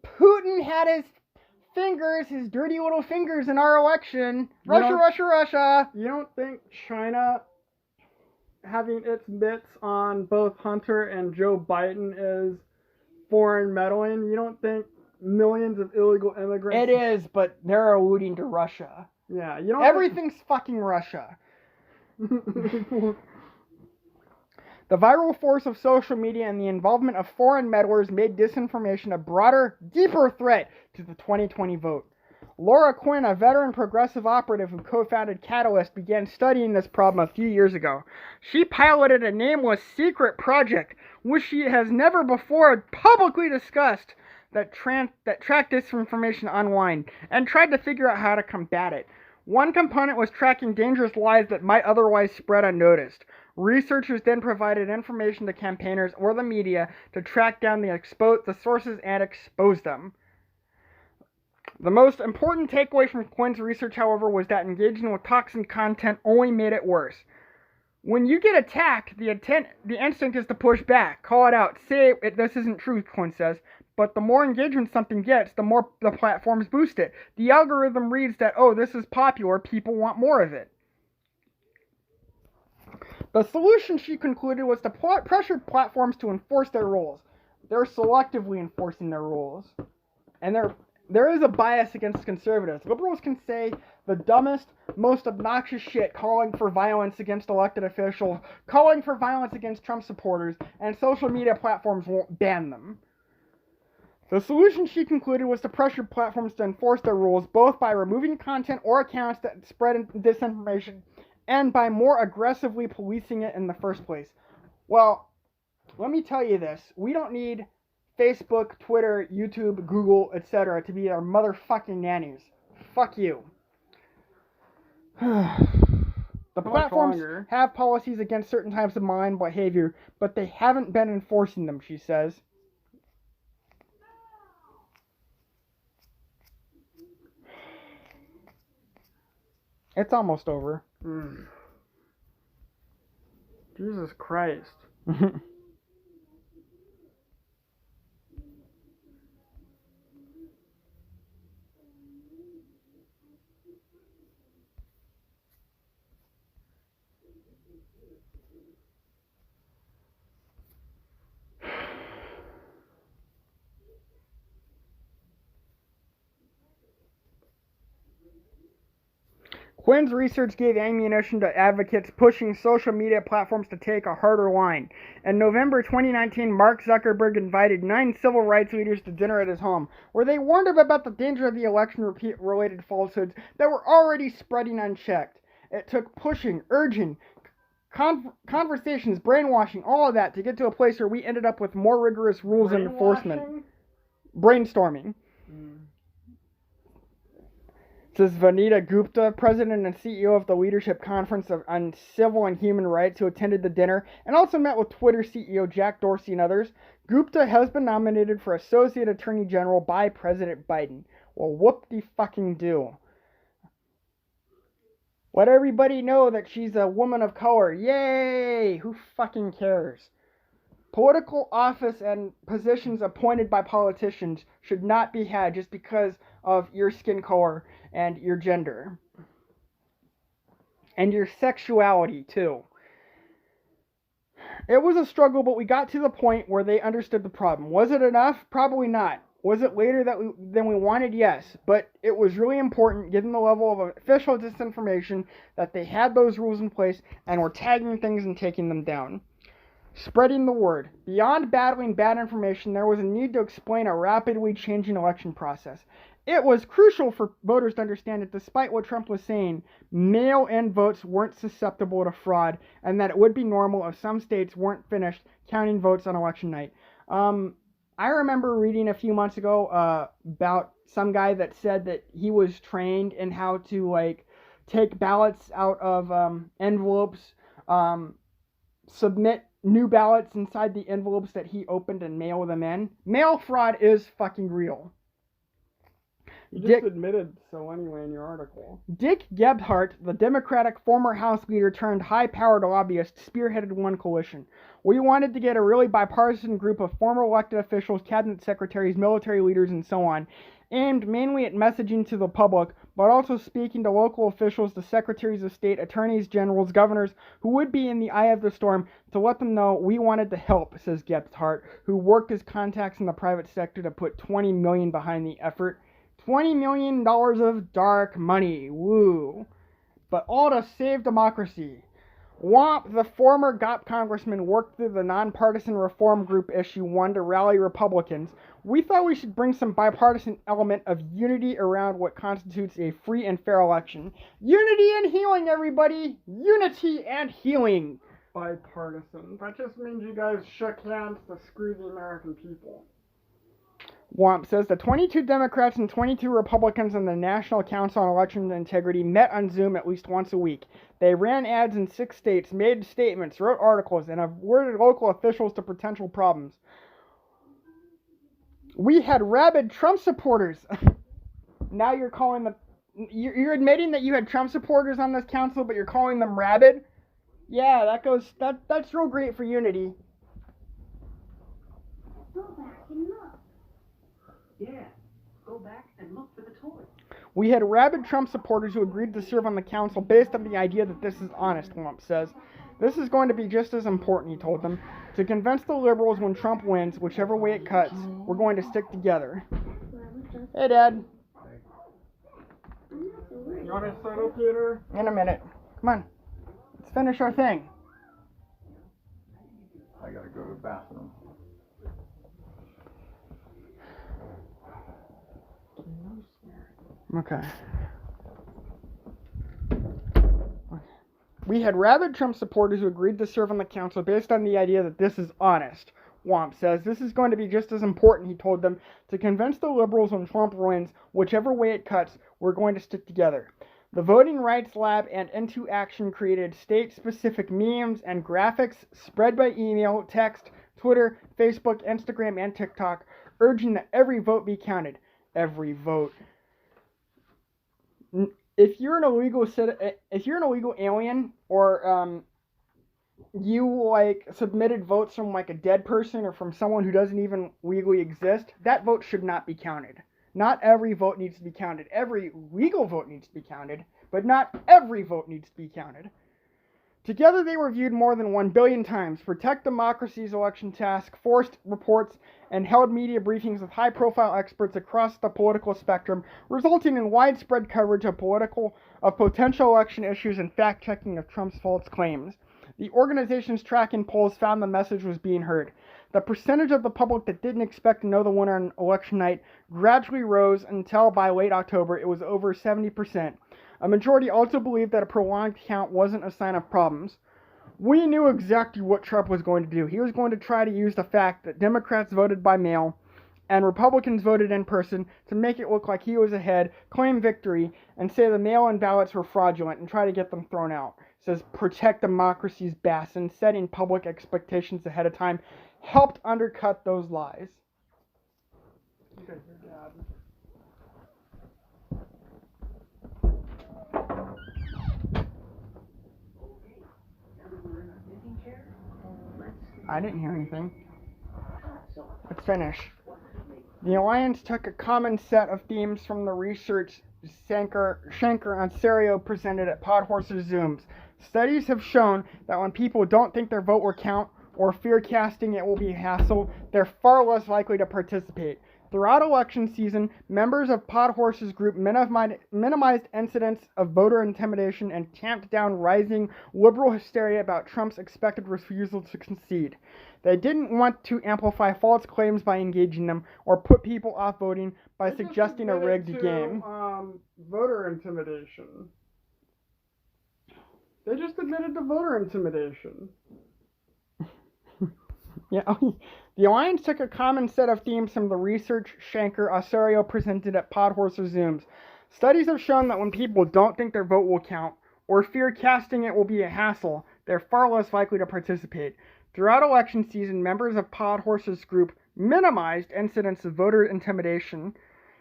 Putin had his dirty little fingers in our election. Russia. You don't think China having its mitts on both Hunter and Joe Biden is foreign meddling? You don't think millions of illegal immigrants... It is, but they're alluding to Russia. Yeah, you don't... Everything's fucking Russia. The viral force of social media and the involvement of foreign meddlers made disinformation a broader, deeper threat to the 2020 vote. Laura Quinn, a veteran progressive operative who co-founded Catalyst, began studying this problem a few years ago. She piloted a nameless secret project, which she has never before publicly discussed, that tracked disinformation online, and tried to figure out how to combat it. One component was tracking dangerous lies that might otherwise spread unnoticed. Researchers then provided information to campaigners or the media to track down the sources and expose them. The most important takeaway from Quinn's research, however, was that engaging with toxic content only made it worse. When you get attacked, the instinct is to push back, call it out, say this isn't true, Quinn says. But the more engagement something gets, the more the platforms boost it. The algorithm reads that, oh, this is popular, people want more of it. The solution, she concluded, was to pressure platforms to enforce their rules. They're selectively enforcing their rules. And there is a bias against conservatives. Liberals can say the dumbest, most obnoxious shit, calling for violence against elected officials, calling for violence against Trump supporters, and social media platforms won't ban them. The solution, she concluded, was to pressure platforms to enforce their rules, both by removing content or accounts that spread disinformation, and by more aggressively policing it in the first place. Well, let me tell you this. We don't need Facebook, Twitter, YouTube, Google, etc. to be our motherfucking nannies. Fuck you. The Much platforms longer. have policies against certain types of malign behavior, but they haven't been enforcing them, she says. It's almost over. Jesus Christ. Quinn's research gave ammunition to advocates pushing social media platforms to take a harder line. In November 2019, Mark Zuckerberg invited 9 civil rights leaders to dinner at his home, where they warned him about the danger of the election-related falsehoods that were already spreading unchecked. It took pushing, urging, conversations, brainwashing, all of that to get to a place where we ended up with more rigorous rules and enforcement. Brainstorming. Says Vanita Gupta, president and CEO of the Leadership Conference on Civil and Human Rights, who attended the dinner and also met with Twitter CEO Jack Dorsey and others. Gupta has been nominated for Associate Attorney General by President Biden. Well, whoop-de-fucking-do. Let everybody know that she's a woman of color. Yay! Who fucking cares? Political office and positions appointed by politicians should not be had just because of your skin color and your gender. And your sexuality, too. It was a struggle, but we got to the point where they understood the problem. Was it enough? Probably not. Was it later than we wanted? Yes. But it was really important, given the level of official disinformation, that they had those rules in place and were tagging things and taking them down. Spreading the word. Beyond battling bad information, there was a need to explain a rapidly changing election process. It was crucial for voters to understand that despite what Trump was saying, mail-in votes weren't susceptible to fraud, and that it would be normal if some states weren't finished counting votes on election night. I remember reading a few months ago about some guy that said that he was trained in how to take ballots out of envelopes, submit new ballots inside the envelopes that he opened and mail them in. Mail fraud is fucking real. You just admitted so anyway in your article. Dick Gebhardt, the Democratic former House leader turned high-powered lobbyist, spearheaded one coalition. We wanted to get a really bipartisan group of former elected officials, cabinet secretaries, military leaders, and so on, aimed mainly at messaging to the public, but also speaking to local officials, the secretaries of state, attorneys generals, governors, who would be in the eye of the storm, to let them know we wanted to help, says Gebhardt, who worked his contacts in the private sector to put $20 million behind the effort. $20 million of dark money, woo. But all to save democracy. Womp, the former GOP congressman, worked through the nonpartisan reform group issue 1 to rally Republicans. We thought we should bring some bipartisan element of unity around what constitutes a free and fair election. Unity and healing, everybody! Unity and healing! Bipartisan. That just means you guys shook hands to screw the American people. Womp says the 22 Democrats and 22 Republicans in the National Council on Election Integrity met on Zoom at least once a week. They ran ads in 6 states, made statements, wrote articles, and alerted local officials to potential problems. We had rabid Trump supporters. Now you're calling them... You're admitting that you had Trump supporters on this council, but you're calling them rabid? Yeah, that's real great for unity. Go back and look. Yeah, go back and look for the toy. We had rabid Trump supporters who agreed to serve on the council based on the idea that this is honest, Womp says. This is going to be just as important, he told them. To convince the liberals when Trump wins, whichever way it cuts, we're going to stick together. Hey, Dad. You want to settle, Peter? In a minute. Come on. Let's finish our thing. I gotta go to the bathroom. Okay. We had rabid Trump supporters who agreed to serve on the council based on the idea that this is honest. Womp says this is going to be just as important, he told them. To convince the liberals when Trump wins, whichever way it cuts, we're going to stick together. The Voting Rights Lab and Into Action created state-specific memes and graphics spread by email, text, Twitter, Facebook, Instagram, and TikTok, urging that every vote be counted. Every vote. If you're an illegal alien, or you like submitted votes from like a dead person or from someone who doesn't even legally exist, that vote should not be counted. Not every vote needs to be counted. Every legal vote needs to be counted, but not every vote needs to be counted. Together they were viewed more than 1 billion times. Protect Democracy's election task forced reports and held media briefings with high-profile experts across the political spectrum, resulting in widespread coverage of potential election issues and fact-checking of Trump's false claims. The organization's tracking polls found the message was being heard. The percentage of the public that didn't expect to know the winner on election night gradually rose until by late October it was over 70%. A majority also believed that a prolonged count wasn't a sign of problems. We knew exactly what Trump was going to do. He was going to try to use the fact that Democrats voted by mail and Republicans voted in person to make it look like he was ahead, claim victory, and say the mail-in ballots were fraudulent and try to get them thrown out. It says protect democracy's bastion, setting public expectations ahead of time helped undercut those lies. Okay, your dad. I didn't hear anything. Let's finish. The Alliance took a common set of themes from the research Shankar Ontario presented at Podhorses Zooms. Studies have shown that when people don't think their vote will count or fear casting it will be a hassle, they're far less likely to participate. Throughout election season, members of Podhorses group minimized incidents of voter intimidation and tamped down rising liberal hysteria about Trump's expected refusal to concede. They didn't want to amplify false claims by engaging them or put people off voting by suggesting a rigged game. Voter intimidation. They just admitted to voter intimidation. Yeah, the Alliance took a common set of themes from the research Shankar Ontario presented at Podhorses Zooms. Studies have shown that when people don't think their vote will count or fear casting it will be a hassle, they're far less likely to participate. Throughout election season, members of Podhorses group minimized incidents of voter intimidation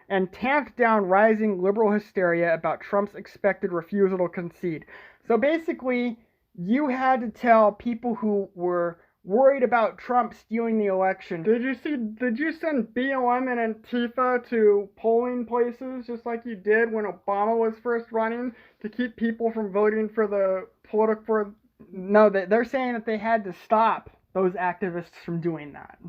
and tamped down rising liberal hysteria about Trump's expected refusal to concede. So basically, you had to tell people who were worried about Trump stealing the election. Did you send BLM and Antifa to polling places just like you did when Obama was first running to keep people from voting for the political? No, they're saying that they had to stop those activists from doing that.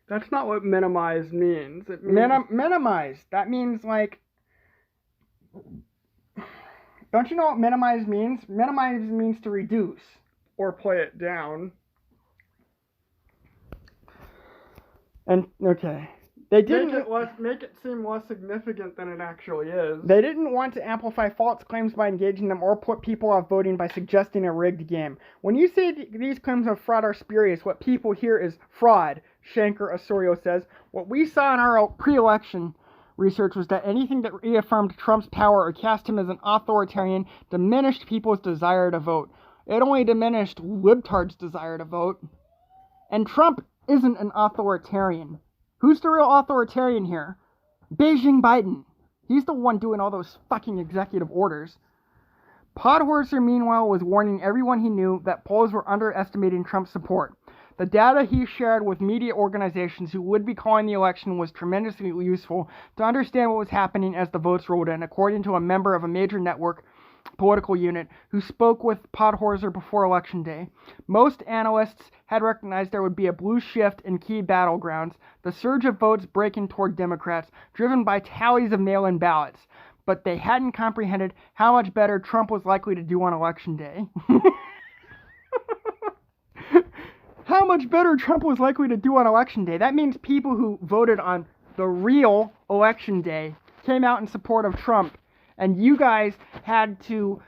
That's not what minimize means. It means minimize. That means like. Don't you know what minimize means? Minimize means to reduce or play it down. And okay, they didn't make it seem less significant than it actually is. They didn't want to amplify false claims by engaging them or put people off voting by suggesting a rigged game. When you say these claims of fraud are spurious, what people hear is fraud, Shankar Ontario says. What we saw in our pre-election research was that anything that reaffirmed Trump's power or cast him as an authoritarian diminished people's desire to vote. It only diminished libtards' desire to vote. And Trump isn't an authoritarian. Who's the real authoritarian here? Beijing Biden. He's the one doing all those fucking executive orders. Podhorser, meanwhile, was warning everyone he knew that polls were underestimating Trump's support. The data he shared with media organizations who would be calling the election was tremendously useful to understand what was happening as the votes rolled in, according to a member of a major network political unit who spoke with Podhorser before Election Day. Most analysts had recognized there would be a blue shift in key battlegrounds, the surge of votes breaking toward Democrats, driven by tallies of mail-in ballots. But they hadn't comprehended how much better Trump was likely to do on Election Day. How much better Trump was likely to do on Election Day. That means people who voted on the real Election Day came out in support of Trump. And you guys had to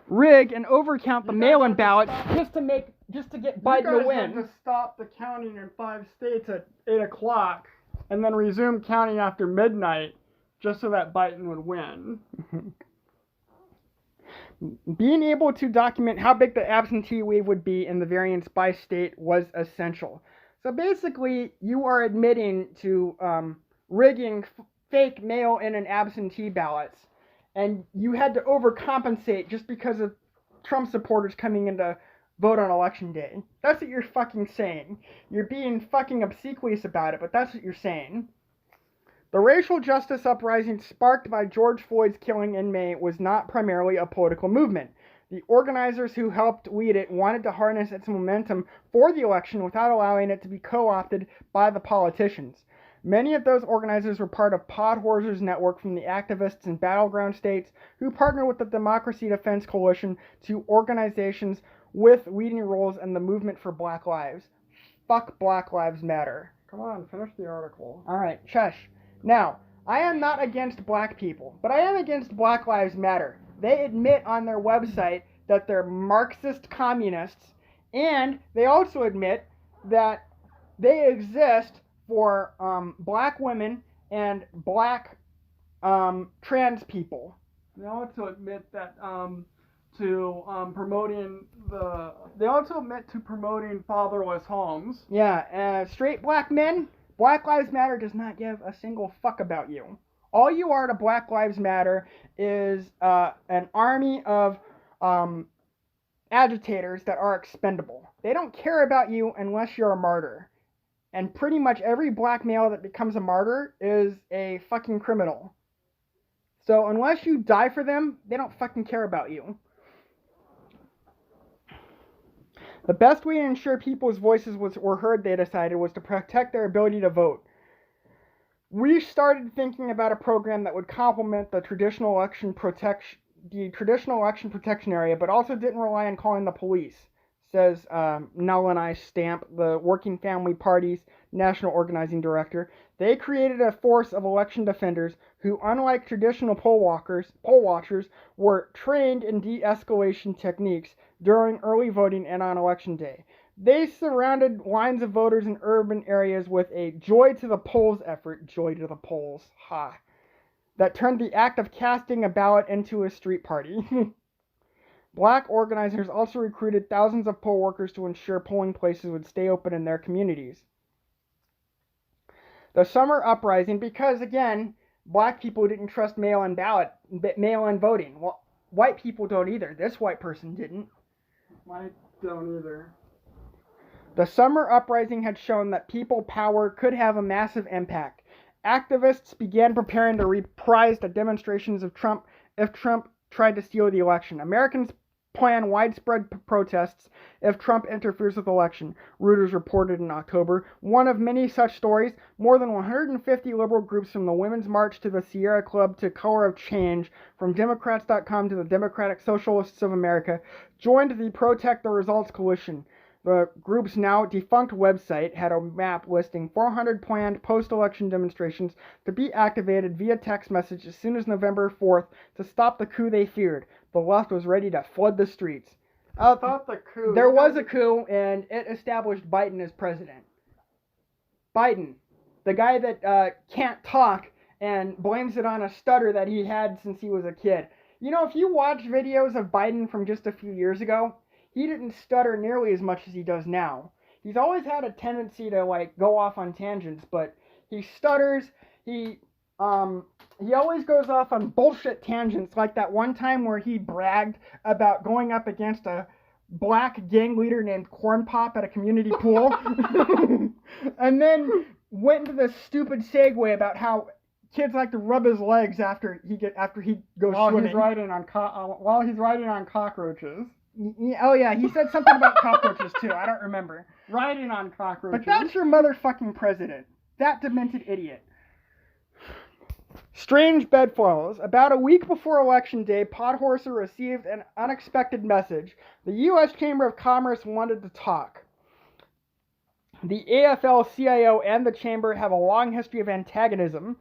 rig and overcount the mail-in ballots just to get Biden to win. You guys had to stop the counting in 5 states at 8 o'clock and then resume counting after midnight just so that Biden would win. Being able to document how big the absentee wave would be and the variance by state was essential. So basically, you are admitting to rigging fake mail-in and absentee ballots, and you had to overcompensate just because of Trump supporters coming in to vote on election day. That's what you're fucking saying. You're being fucking obsequious about it, but that's what you're saying. The racial justice uprising sparked by George Floyd's killing in May was not primarily a political movement. The organizers who helped lead it wanted to harness its momentum for the election without allowing it to be co-opted by the politicians. Many of those organizers were part of Podhorsers Network from the activists in battleground states who partnered with the Democracy Defense Coalition to organizations with leading roles in the movement for Black Lives. Fuck Black Lives Matter. Come on, finish the article. Alright, shush. Now, I am not against black people, but I am against Black Lives Matter. They admit on their website that they're Marxist communists, and they also admit that they exist for black women and black trans people. They also admit that they also admit to promoting fatherless homes. Yeah, straight black men, Black Lives Matter does not give a single fuck about you. All you are to Black Lives Matter is an army of agitators that are expendable. They don't care about you unless you're a martyr. And pretty much every black male that becomes a martyr is a fucking criminal. So unless you die for them, they don't fucking care about you. The best way to ensure people's voices were heard, they decided, was to protect their ability to vote. We started thinking about a program that would complement the traditional election protection area, but also didn't rely on calling the police, says Nalini Stamp, the Working Family Party's national organizing director. They created a force of election defenders who, unlike traditional poll watchers, were trained in de-escalation techniques during early voting and on election day. They surrounded lines of voters in urban areas with a joy to the polls effort, joy to the polls, ha, that turned the act of casting a ballot into a street party. Black organizers also recruited thousands of poll workers to ensure polling places would stay open in their communities. The summer uprising, because again, black people didn't trust mail-in voting. Well, white people don't either. This white person didn't. I don't either. The summer uprising had shown that people power could have a massive impact. Activists began preparing to reprise the demonstrations of Trump if Trump tried to steal the election. Americans plan widespread protests if Trump interferes with the election, Reuters reported in October. One of many such stories, more than 150 liberal groups from the Women's March to the Sierra Club to Color of Change, from Democrats.com to the Democratic Socialists of America, joined the Protect the Results Coalition. The group's now defunct website had a map listing 400 planned post-election demonstrations to be activated via text message as soon as November 4th to stop the coup they feared. The left was ready to flood the streets. Stop the coup. There was a coup, and it established Biden as president. Biden, the guy that can't talk and blames it on a stutter that he had since he was a kid. You know, if you watch videos of Biden from just a few years ago, he didn't stutter nearly as much as he does now. He's always had a tendency to, like, go off on tangents, but he stutters, he always goes off on bullshit tangents, like that one time where he bragged about going up against a black gang leader named Corn Pop at a community pool, and then went into this stupid segue about how kids like to rub his legs after he goes swimming. While he's riding on cockroaches. Oh yeah, he said something about cockroaches too. I don't remember. Riding on cockroaches. But that's your motherfucking president. That demented idiot. Strange bedfellows. About a week before Election Day, Podhorser received an unexpected message. The U.S. Chamber of Commerce wanted to talk. The AFL-CIO and the Chamber have a long history of antagonism.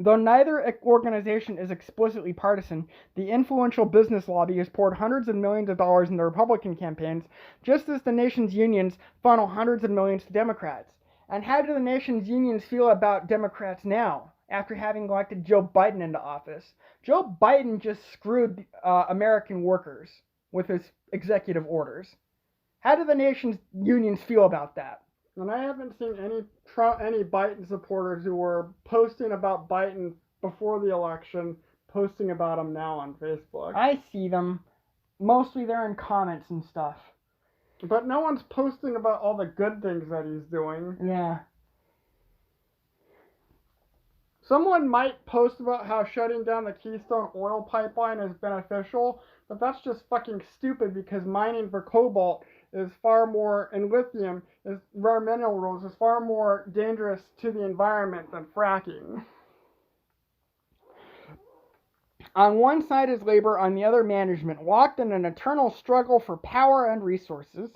Though neither organization is explicitly partisan, the influential business lobby has poured hundreds of millions of dollars into Republican campaigns, just as the nation's unions funnel hundreds of millions to Democrats. And how do the nation's unions feel about Democrats now? after having elected Joe Biden into office. Joe Biden just screwed American workers with his executive orders. How do the nation's unions feel about that? And I haven't seen any Biden supporters who were posting about Biden before the election, posting about him now on Facebook. I see them. Mostly they're in comments and stuff. But no one's posting about all the good things that he's doing. Yeah. Someone might post about how shutting down the Keystone oil pipeline is beneficial, but that's just fucking stupid because mining for cobalt is far more, and lithium, is rare minerals, is far more dangerous to the environment than fracking. On one side is labor, on the other management, locked in an eternal struggle for power and resources.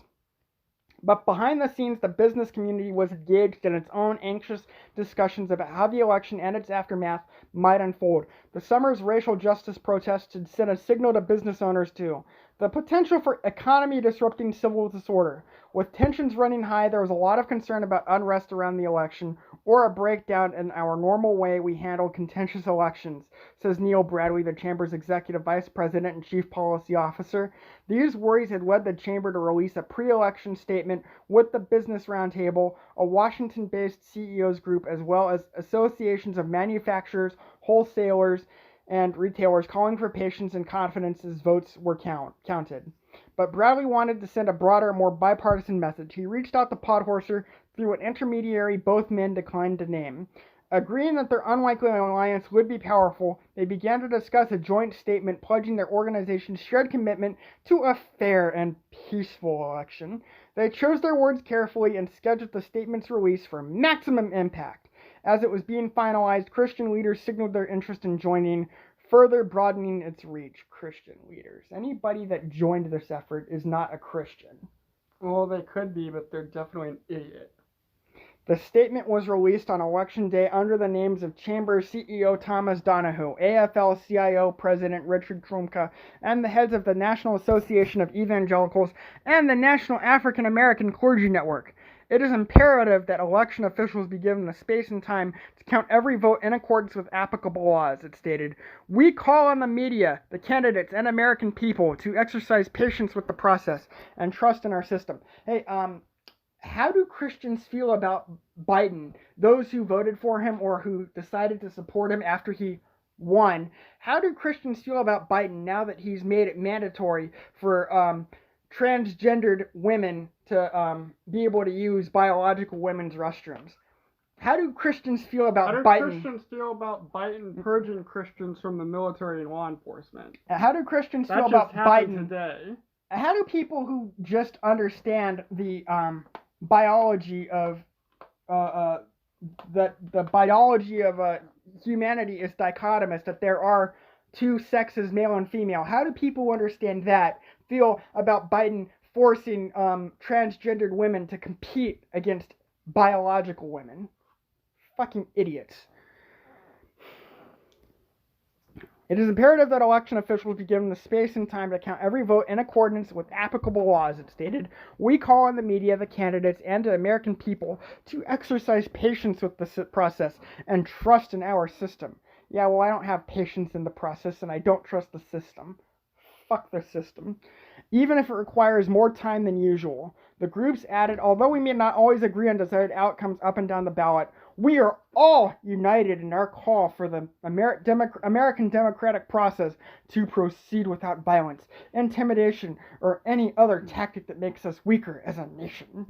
But behind the scenes, the business community was engaged in its own anxious discussions about how the election and its aftermath might unfold. The summer's racial justice protests had sent a signal to business owners too. The potential for economy-disrupting civil disorder. With tensions running high, there was a lot of concern about unrest around the election, or a breakdown in our normal way we handle contentious elections, says Neil Bradley, the Chamber's Executive Vice President and Chief Policy Officer. These worries had led the Chamber to release a pre-election statement with the Business Roundtable, a Washington-based CEOs group, as well as associations of manufacturers, wholesalers, and retailers calling for patience and confidence as votes were counted. But Bradley wanted to send a broader, more bipartisan message. He reached out to Podhorser through an intermediary both men declined to name. Agreeing that their unlikely alliance would be powerful, they began to discuss a joint statement pledging their organization's shared commitment to a fair and peaceful election. They chose their words carefully and scheduled the statement's release for maximum impact. As it was being finalized, Christian leaders signaled their interest in joining, further broadening its reach. Christian leaders. Anybody that joined this effort is not a Christian. Well, they could be, but they're definitely an idiot. The statement was released on Election Day under the names of Chamber CEO Thomas Donahue, AFL-CIO President Richard Trumka, and the heads of the National Association of Evangelicals and the National African American Clergy Network. It is imperative that election officials be given the space and time to count every vote in accordance with applicable laws, it stated. We call on the media, the candidates, and American people to exercise patience with the process and trust in our system. Hey, how do Christians feel about Biden? Those who voted for him or who decided to support him after he won. How do Christians feel about Biden now that he's made it mandatory for transgendered women to be able to use biological women's restrooms? How do Christians feel about Biden? How do Christians feel about Biden purging Christians from the military and law enforcement? How do Christians feel about Biden today? How do people who just understand the biology of that the biology of humanity is dichotomous, that there are two sexes, male and female? How do people who understand that feel about Biden forcing transgendered women to compete against biological women? Fucking idiots. It is imperative that election officials be given the space and time to count every vote in accordance with applicable laws, it stated. We call on the media, the candidates, and the American people to exercise patience with the process and trust in our system. Yeah, well, I don't have patience in the process, and I don't trust the system. Fuck the system. Even if it requires more time than usual. The groups added, although we may not always agree on desired outcomes up and down the ballot, we are all united in our call for the American democratic process to proceed without violence, intimidation, or any other tactic that makes us weaker as a nation.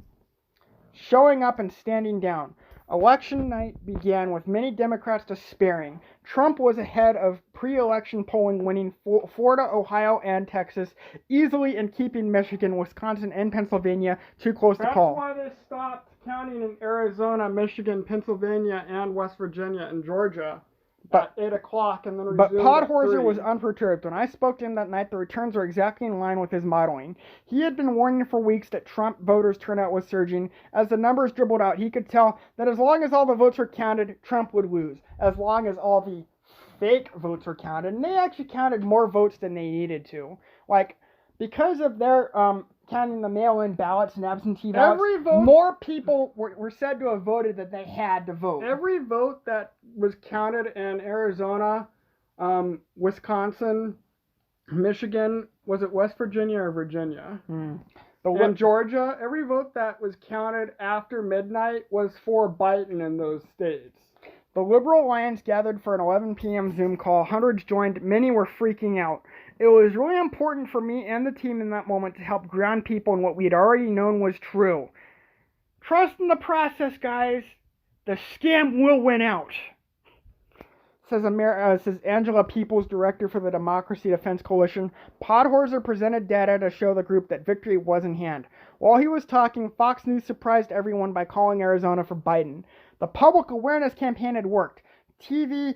Showing up and standing down. Election night began with many Democrats despairing. Trump was ahead of pre-election polling, winning Florida, Ohio, and Texas, easily, and keeping Michigan, Wisconsin, and Pennsylvania too close to call. That's why they stopped counting in Arizona, Michigan, Pennsylvania, and West Virginia and Georgia at 8 o'clock, and then resumed. But Podhorser was unperturbed. When I spoke to him that night, the returns were exactly in line with his modeling. He had been warning for weeks that Trump voters' turnout was surging. As the numbers dribbled out, he could tell that as long as all the votes were counted, Trump would lose. As long as all the fake votes were counted, and they actually counted more votes than they needed to. Like, because of their counting the mail-in ballots and absentee ballots, more people were said to have voted than they had to vote. Every vote that was counted in Arizona, Wisconsin, Michigan. Was it West Virginia or Virginia? And Georgia. Every vote that was counted after midnight was for Biden in those states. The Liberal Alliance gathered for an 11 p.m. Zoom call. Hundreds joined. Many were freaking out. It was really important for me and the team in that moment to help ground people in what we had already known was true. Trust in the process, guys. The scam will win out. Says Angela Peoples, director for the Democracy Defense Coalition. Podhorzer presented data to show the group that victory was in hand. While he was talking, Fox News surprised everyone by calling Arizona for Biden. The public awareness campaign had worked. TV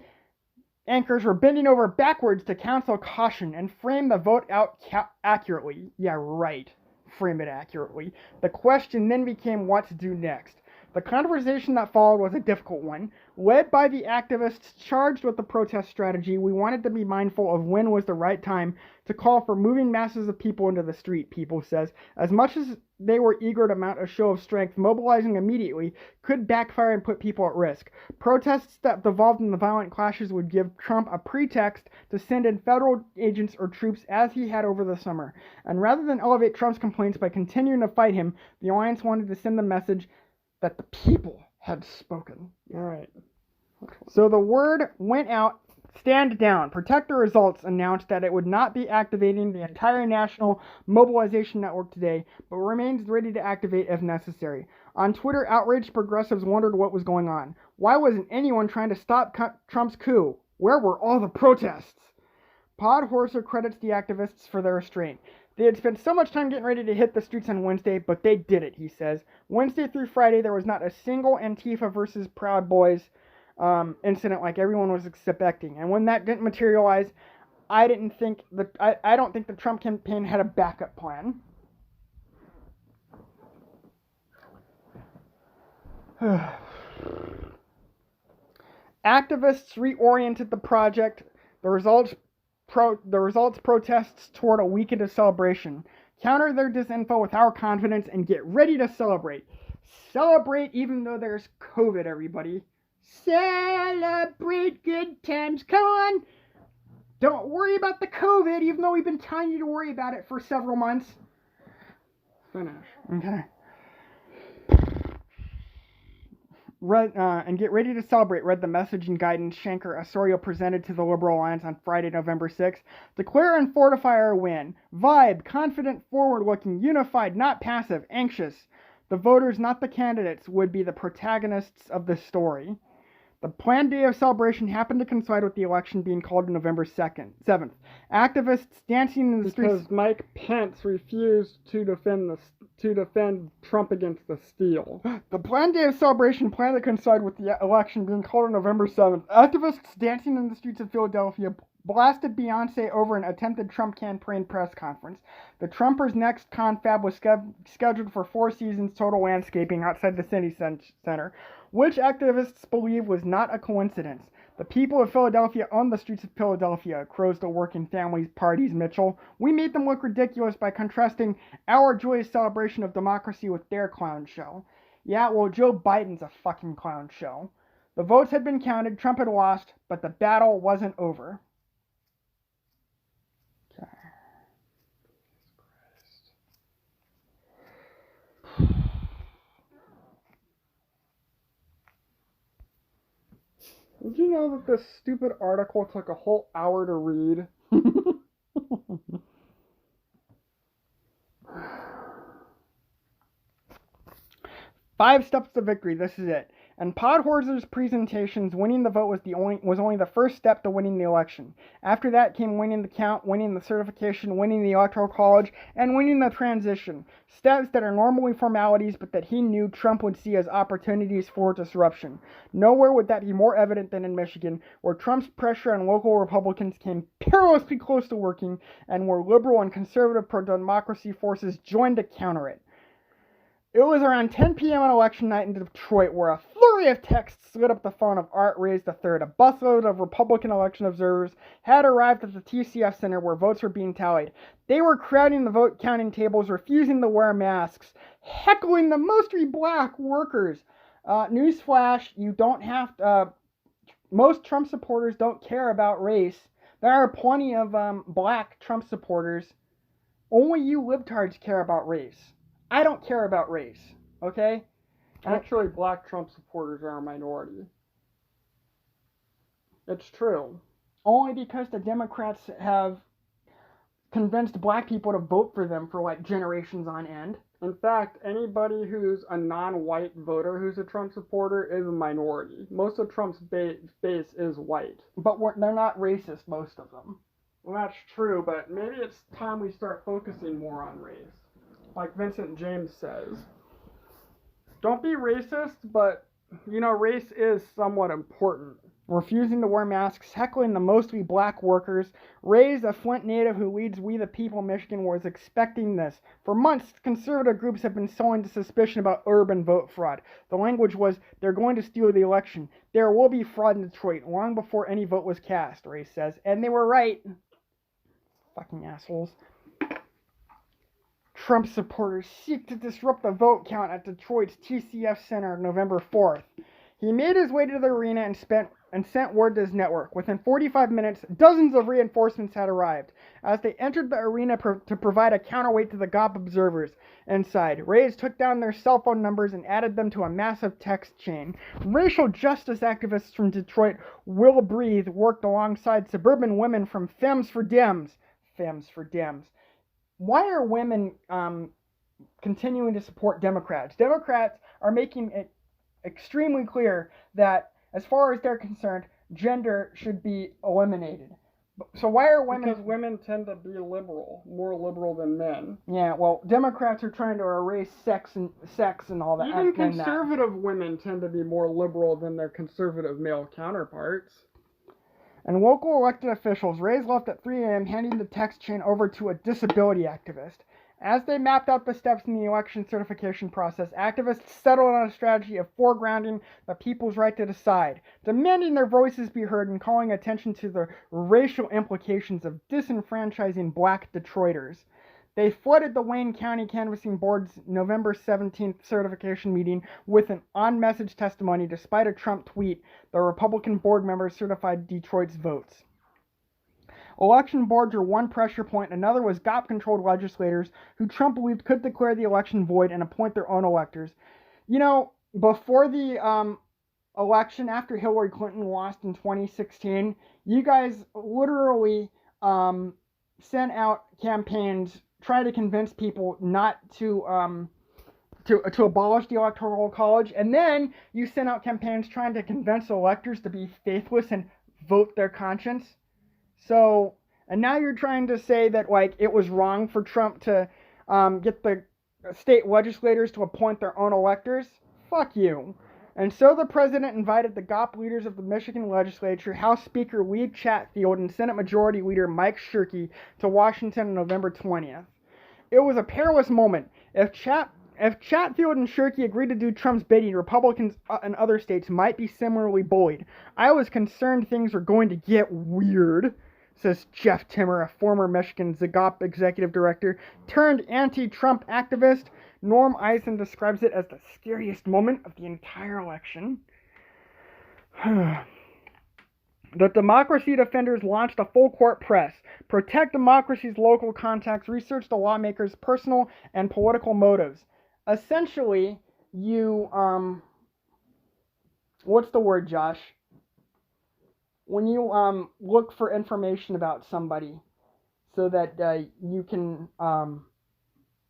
anchors were bending over backwards to counsel caution and frame the vote out accurately. Yeah, right. Frame it accurately. The question then became what to do next. The conversation that followed was a difficult one. Led by the activists charged with the protest strategy, we wanted to be mindful of when was the right time to call for moving masses of people into the street, People says. As much as they were eager to mount a show of strength, mobilizing immediately could backfire and put people at risk. Protests that devolved into violent clashes would give Trump a pretext to send in federal agents or troops as he had over the summer. And rather than elevate Trump's complaints by continuing to fight him, the alliance wanted to send the message that the people had spoken. All right. So the word went out, stand down. Protect the Results announced that it would not be activating the entire national mobilization network today, but remains ready to activate if necessary. On Twitter, outraged progressives wondered what was going on. Why wasn't anyone trying to stop Trump's coup? Where were all the protests? Podhorzer credits the activists for their restraint. They had spent so much time getting ready to hit the streets on Wednesday, but they did it, he says. Wednesday through Friday, there was not a single Antifa versus Proud Boys incident like everyone was expecting. And when that didn't materialize, I don't think the Trump campaign had a backup plan. Activists reoriented the project. The results protests toward a weekend of celebration. Counter their disinfo with our confidence and get ready to celebrate. Celebrate even though there's COVID, everybody. Celebrate good times. Come on. Don't worry about the COVID, even though we've been telling you to worry about it for several months. Finish. Okay. And get ready to celebrate, read the message and guidance Shanker Osorio presented to the Liberal Alliance on Friday, November 6th. Declare and fortify our win. Vibe, confident, forward-looking, unified, not passive, anxious. The voters, not the candidates, would be the protagonists of this story. The planned day of celebration happened to coincide with the election being called on November 7th. Activists dancing in the streets... Because Mike Pence refused to defend Trump against the steal. The planned day of celebration planned to coincide with the election being called on November 7th. Activists dancing in the streets of Philadelphia blasted Beyonce over an attempted Trump campaign press conference. The Trumpers' next confab was scheduled for 4 seasons total landscaping outside the city center, which activists believe was not a coincidence. The people of Philadelphia own the streets of Philadelphia, crows the working families parties Mitchell. We made them look ridiculous by contrasting our joyous celebration of democracy with their clown show. Yeah, well, Joe Biden's a fucking clown show. The votes had been counted, Trump had lost, but the battle wasn't over. Okay. Did you know that this stupid article took a whole hour to read? 5 steps to victory, this is it. And Podhorzer's presentations, winning the vote was only the first step to winning the election. After that came winning the count, winning the certification, winning the electoral college, and winning the transition. Steps that are normally formalities, but that he knew Trump would see as opportunities for disruption. Nowhere would that be more evident than in Michigan, where Trump's pressure on local Republicans came perilously close to working, and where liberal and conservative pro-democracy forces joined to counter it. It was around 10 p.m. on election night in Detroit where a flurry of texts lit up the phone of Art Reyes III. A busload of Republican election observers had arrived at the TCF Center where votes were being tallied. They were crowding the vote counting tables, refusing to wear masks, heckling the mostly black workers. Newsflash, you don't have to... most Trump supporters don't care about race. There are plenty of black Trump supporters. Only you libtards care about race. I don't care about race, okay? Actually, black Trump supporters are a minority. It's true. Only because the Democrats have convinced black people to vote for them for like generations on end. In fact, anybody who's a non-white voter who's a Trump supporter is a minority. Most of Trump's base is white. But they're not racist, most of them. Well, that's true, but maybe it's time we start focusing more on race. Like Vincent James says. Don't be racist, but, race is somewhat important. Refusing to wear masks, heckling the mostly black workers. Ray's, a Flint native who leads We the People Michigan, was expecting this. For months, conservative groups have been sowing the suspicion about urban vote fraud. The language was, they're going to steal the election. There will be fraud in Detroit, long before any vote was cast, Ray says. And they were right. Fucking assholes. Trump supporters seek to disrupt the vote count at Detroit's TCF Center on November 4th. He made his way to the arena and sent word to his network. Within 45 minutes, dozens of reinforcements had arrived. As they entered the arena to provide a counterweight to the GOP observers inside, Rays took down their cell phone numbers and added them to a massive text chain. Racial justice activists from Detroit, Will Breathe, worked alongside suburban women from Femmes for Dems. Femmes for Dems. Why are women continuing to support Democrats? Democrats are making it extremely clear that, as far as they're concerned, gender should be eliminated. So why are women... Because women tend to be liberal, more liberal than men. Yeah, well, Democrats are trying to erase sex and all that. Even conservative women tend to be more liberal than their conservative male counterparts. And local elected officials, Rays left at 3 a.m., handing the text chain over to a disability activist. As they mapped out the steps in the election certification process, activists settled on a strategy of foregrounding the people's right to decide, demanding their voices be heard, and calling attention to the racial implications of disenfranchising black Detroiters. They flooded the Wayne County Canvassing Board's November 17th certification meeting with an on-message testimony. Despite a Trump tweet, the Republican board members certified Detroit's votes. Election boards are one pressure point. Another was GOP-controlled legislators who Trump believed could declare the election void and appoint their own electors. Before the election, after Hillary Clinton lost in 2016, you guys literally sent out campaigns trying to convince people not to abolish the Electoral College, and then you sent out campaigns trying to convince electors to be faithless and vote their conscience. So, and now you're trying to say that, it was wrong for Trump to get the state legislators to appoint their own electors? Fuck you. And so the president invited the GOP leaders of the Michigan legislature, House Speaker Lee Chatfield and Senate Majority Leader Mike Shirkey, to Washington on November 20th. It was a perilous moment. If Chatfield and Shirkey agreed to do Trump's bidding, Republicans in other states might be similarly bullied. I was concerned things were going to get weird, says Jeff Timmer, a former Michigan GOP executive director turned anti-Trump activist. Norm Eisen describes it as the scariest moment of the entire election. The Democracy Defenders launched a full-court press. Protect democracy's local contacts, research the lawmakers' personal and political motives. Essentially, you, what's the word, Josh? When you, look for information about somebody so that, you can,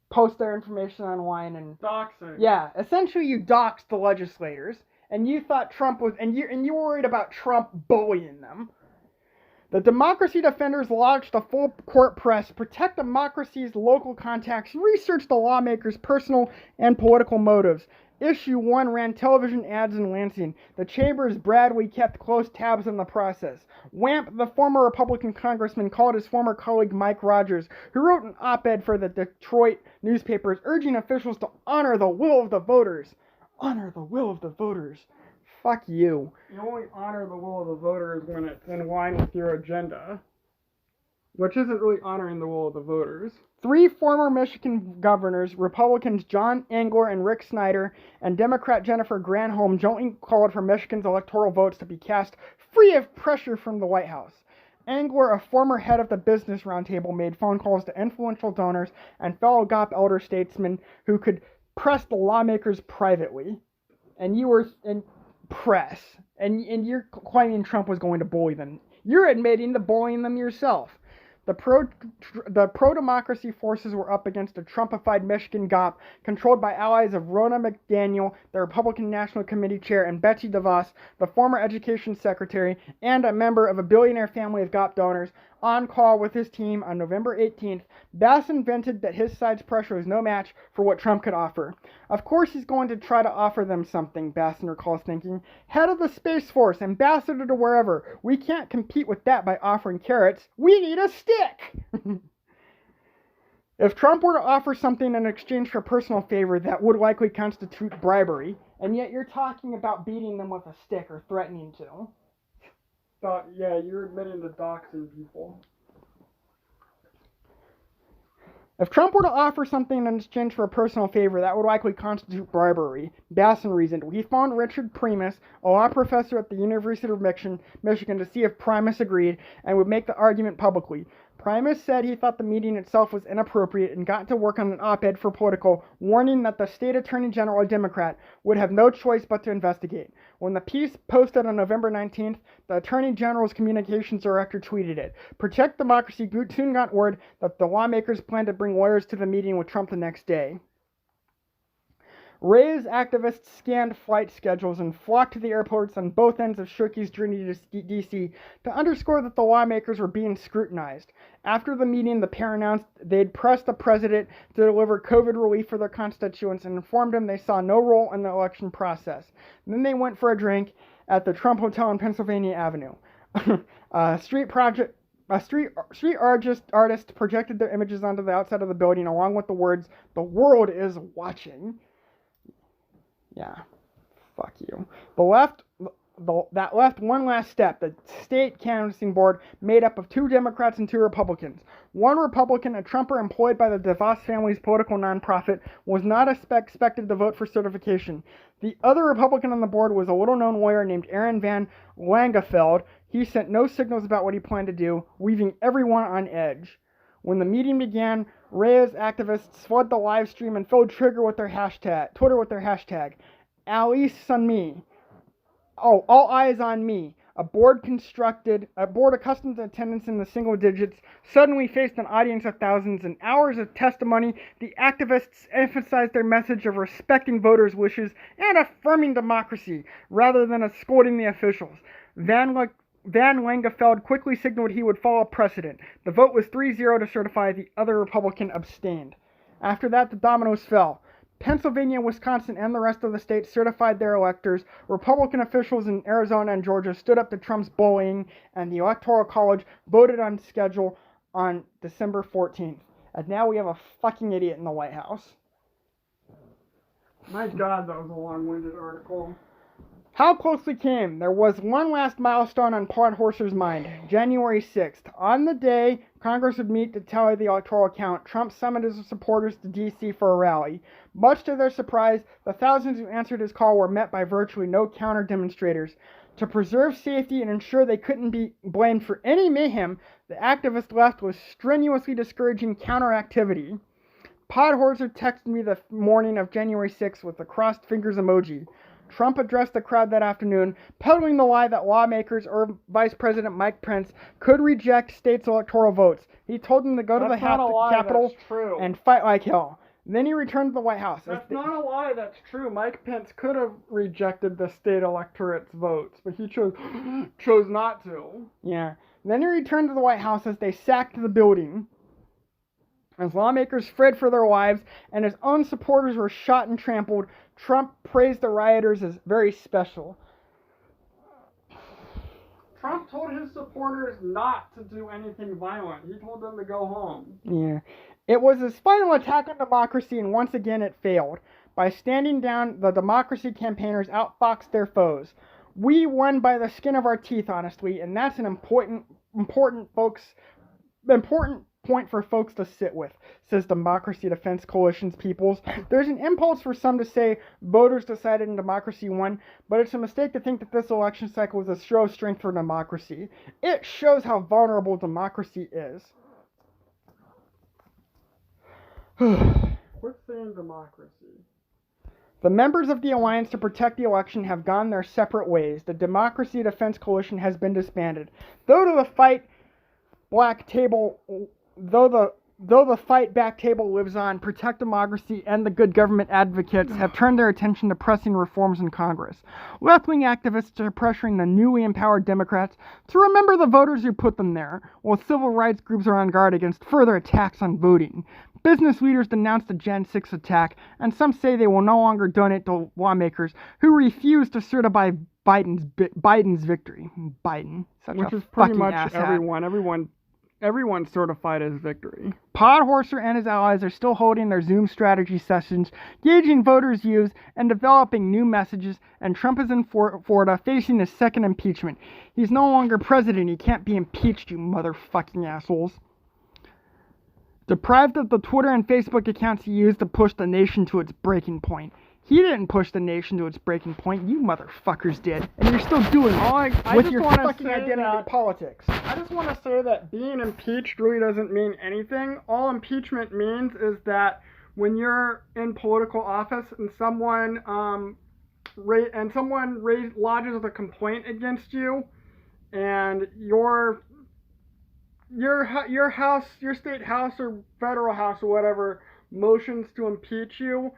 post their information online and... Doxing. Yeah, essentially you doxed the legislators, and you thought Trump was... And you were worried about Trump bullying them. The Democracy Defenders launched a full-court press, protect democracy's local contacts, research the lawmakers' personal and political motives. Issue 1 ran television ads in Lansing. The Chamber's Bradley kept close tabs on the process. Wamp, the former Republican congressman, called his former colleague Mike Rogers, who wrote an op-ed for the Detroit newspapers urging officials to honor the will of the voters. Honor the will of the voters. Fuck you. You only honor the will of the voters when it's in line with your agenda. Which isn't really honoring the will of the voters. 3 former Michigan governors, Republicans John Engler and Rick Snyder, and Democrat Jennifer Granholm jointly called for Michigan's electoral votes to be cast free of pressure from the White House. Engler, a former head of the Business Roundtable, made phone calls to influential donors and fellow GOP elder statesmen who could press the lawmakers privately. And you were in press, and you're claiming Trump was going to bully them. You're admitting to bullying them yourself. The pro-democracy forces were up against a Trumpified Michigan GOP controlled by allies of Ronna McDaniel, the Republican National Committee chair, and Betsy DeVos, the former education secretary, and a member of a billionaire family of GOP donors. On call with his team on November 18th, Basson vented that his side's pressure was no match for what Trump could offer. Of course he's going to try to offer them something, Basson recalls thinking. Head of the Space Force, ambassador to wherever. We can't compete with that by offering carrots. We need a stick! If Trump were to offer something in exchange for personal favor, that would likely constitute bribery, and yet you're talking about beating them with a stick or threatening to. Yeah, you're admitting to doxing people. If Trump were to offer something in exchange for a personal favor, that would likely constitute bribery, Basson reasoned. He phoned Richard Primus, a law professor at the University of Michigan, to see if Primus agreed and would make the argument publicly. Primus said he thought the meeting itself was inappropriate and got to work on an op-ed for Politico, warning that the state attorney general, a Democrat, would have no choice but to investigate. When the piece posted on November 19th, the attorney general's communications director tweeted it. Protect Democracy soon got word that the lawmakers planned to bring lawyers to the meeting with Trump the next day. Ray's activists scanned flight schedules and flocked to the airports on both ends of Shookie's journey to D.C. to underscore that the lawmakers were being scrutinized. After the meeting, the pair announced they'd pressed the president to deliver COVID relief for their constituents and informed him they saw no role in the election process. Then they went for a drink at the Trump Hotel on Pennsylvania Avenue. A street artist projected their images onto the outside of the building along with the words, "The world is watching." Yeah, fuck you. That left one last step. The state canvassing board, made up of 2 Democrats and 2 Republicans. One Republican, a Trumper employed by the DeVos family's political nonprofit, was not expected to vote for certification. The other Republican on the board was a little-known lawyer named Aaron Van Langefeld. He sent no signals about what he planned to do, leaving everyone on edge. When the meeting began, Reyes activists flooded the live stream and filled Twitter with their hashtag, Alice on me. Oh, all eyes on me. A board accustomed to attendance in the single digits suddenly faced an audience of thousands. In hours of testimony, the activists emphasized their message of respecting voters' wishes and affirming democracy, rather than escorting the officials. Van Langefeld quickly signaled he would follow precedent. The vote was 3-0 to certify. The other Republican abstained. After that, the dominoes fell. Pennsylvania, Wisconsin, and the rest of the states certified their electors. Republican officials in Arizona and Georgia stood up to Trump's bullying, and the Electoral College voted on schedule on December 14th. And now we have a fucking idiot in the White House. My God, that was a long-winded article. How close we came. There was one last milestone on Podhorser's mind, January 6th. On the day Congress would meet to tally the electoral count, Trump summoned his supporters to D.C. for a rally. Much to their surprise, the thousands who answered his call were met by virtually no counter-demonstrators. To preserve safety and ensure they couldn't be blamed for any mayhem, the activist left was strenuously discouraging counter-activity. Podhorser texted me the morning of January 6th with a crossed fingers emoji. Trump addressed the crowd that afternoon, peddling the lie that lawmakers or Vice President Mike Pence could reject states' electoral votes. He told them to go to the Capitol and fight like hell. Then he returned to the White House. That's not a lie, that's true. Mike Pence could have rejected the state electorate's votes, but he chose not to. Yeah. Then he returned to the White House as they sacked the building. As lawmakers fled for their lives and his own supporters were shot and trampled, Trump praised the rioters as very special. Trump told his supporters not to do anything violent. He told them to go home. Yeah. It was his final attack on democracy, and once again it failed. By standing down, the democracy campaigners outfoxed their foes. We won by the skin of our teeth, honestly, and that's an important, folks. important point for folks to sit with, says Democracy Defense Coalition's Peoples. There's an impulse for some to say voters decided and democracy won, but it's a mistake to think that this election cycle was a show of strength for democracy. It shows how vulnerable democracy is. Quit saying democracy. The members of the Alliance to Protect the Election have gone their separate ways. The Democracy Defense Coalition has been disbanded. Though the fight back table lives on, Protect Democracy and the Good Government advocates have turned their attention to pressing reforms in Congress. Left-wing activists are pressuring the newly empowered Democrats to remember the voters who put them there, while civil rights groups are on guard against further attacks on voting. Business leaders denounced the Gen 6 attack, and some say they will no longer donate to lawmakers who refuse to certify Biden's victory. Biden, such Which a is pretty fucking much asshat. everyone certified as victory. Podhorser and his allies are still holding their Zoom strategy sessions, gauging voters' views, and developing new messages, and Trump is in Florida facing his second impeachment. He's no longer president. He can't be impeached, you motherfucking assholes. Deprived of the Twitter and Facebook accounts he used to push the nation to its breaking point. He didn't push the nation to its breaking point. You motherfuckers did. And you're still doing it with your fucking identity politics. I just want to say that being impeached really doesn't mean anything. All impeachment means is that when you're in political office and someone lodges a complaint against you, and your house, your state house or federal house or whatever motions to impeach you,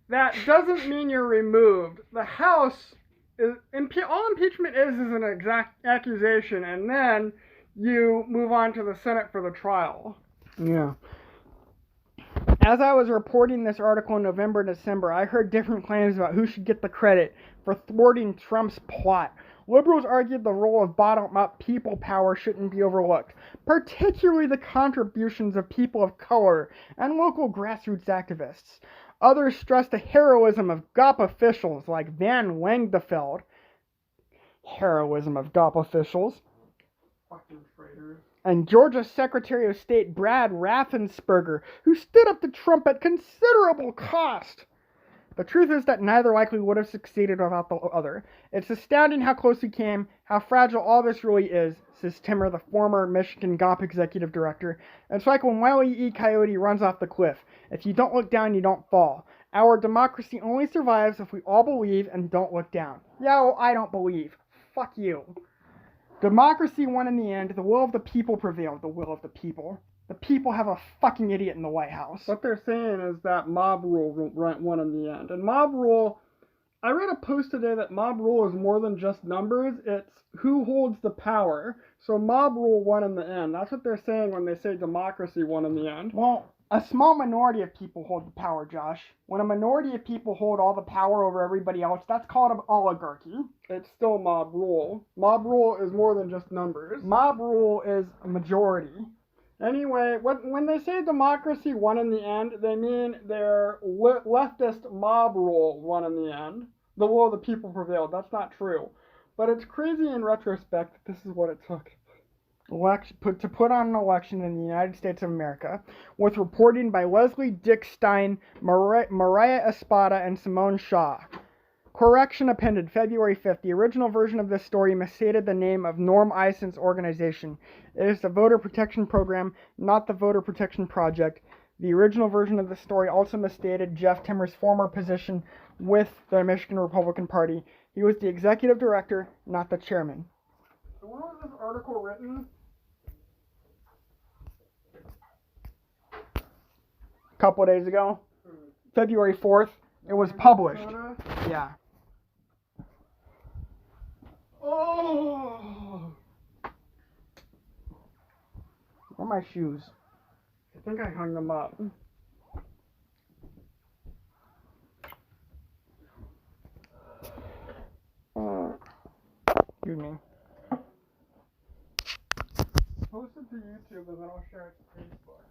that doesn't mean you're removed. The House is all impeachment is an exact accusation, and then you move on to the Senate for the trial. Yeah. As I was reporting this article in November and December, I heard different claims about who should get the credit for thwarting Trump's plot. Liberals argued the role of bottom-up people power shouldn't be overlooked, particularly the contributions of people of color and local grassroots activists. Others stressed the heroism of GOP officials like Van Langdefeld. Heroism of GOP officials. Fucking traitors. And Georgia Secretary of State Brad Raffensperger, who stood up to Trump at considerable cost. The truth is that neither likely would have succeeded without the other. It's astounding how close we came, how fragile all this really is, says Timmer, the former Michigan GOP executive director. It's like when Wile E. Coyote runs off the cliff. If you don't look down, you don't fall. Our democracy only survives if we all believe and don't look down. Yeah, well, I don't believe. Fuck you. Democracy won in the end. The will of the people prevailed. The will of the people. The people have a fucking idiot in the White House. What they're saying is that mob rule won in the end. And mob rule, I read a post today that mob rule is more than just numbers. It's who holds the power. So mob rule won in the end. That's what they're saying when they say democracy won in the end. Well, a small minority of people hold the power, Josh. When a minority of people hold all the power over everybody else, that's called an oligarchy. It's still mob rule. Mob rule is more than just numbers. Mob rule is a majority. Anyway, when they say democracy won in the end, they mean their leftist mob rule won in the end. The will of the people prevailed. That's not true. But it's crazy in retrospect that this is what it took. To put on an election in the United States of America, with reporting by Leslie Dick Stein, Mariah Espada, and Simone Shaw. Correction appended, February 5th. The original version of this story misstated the name of Norm Eison's organization. It is the Voter Protection Program, not the Voter Protection Project. The original version of the story also misstated Jeff Timmer's former position with the Michigan Republican Party. He was the executive director, not the chairman. So when was this article written? A couple of days ago. February 4th. It was published. Yeah. Oh! Where are my shoes? I think I hung them up. Excuse me. Post it to YouTube and then I'll share it to Facebook.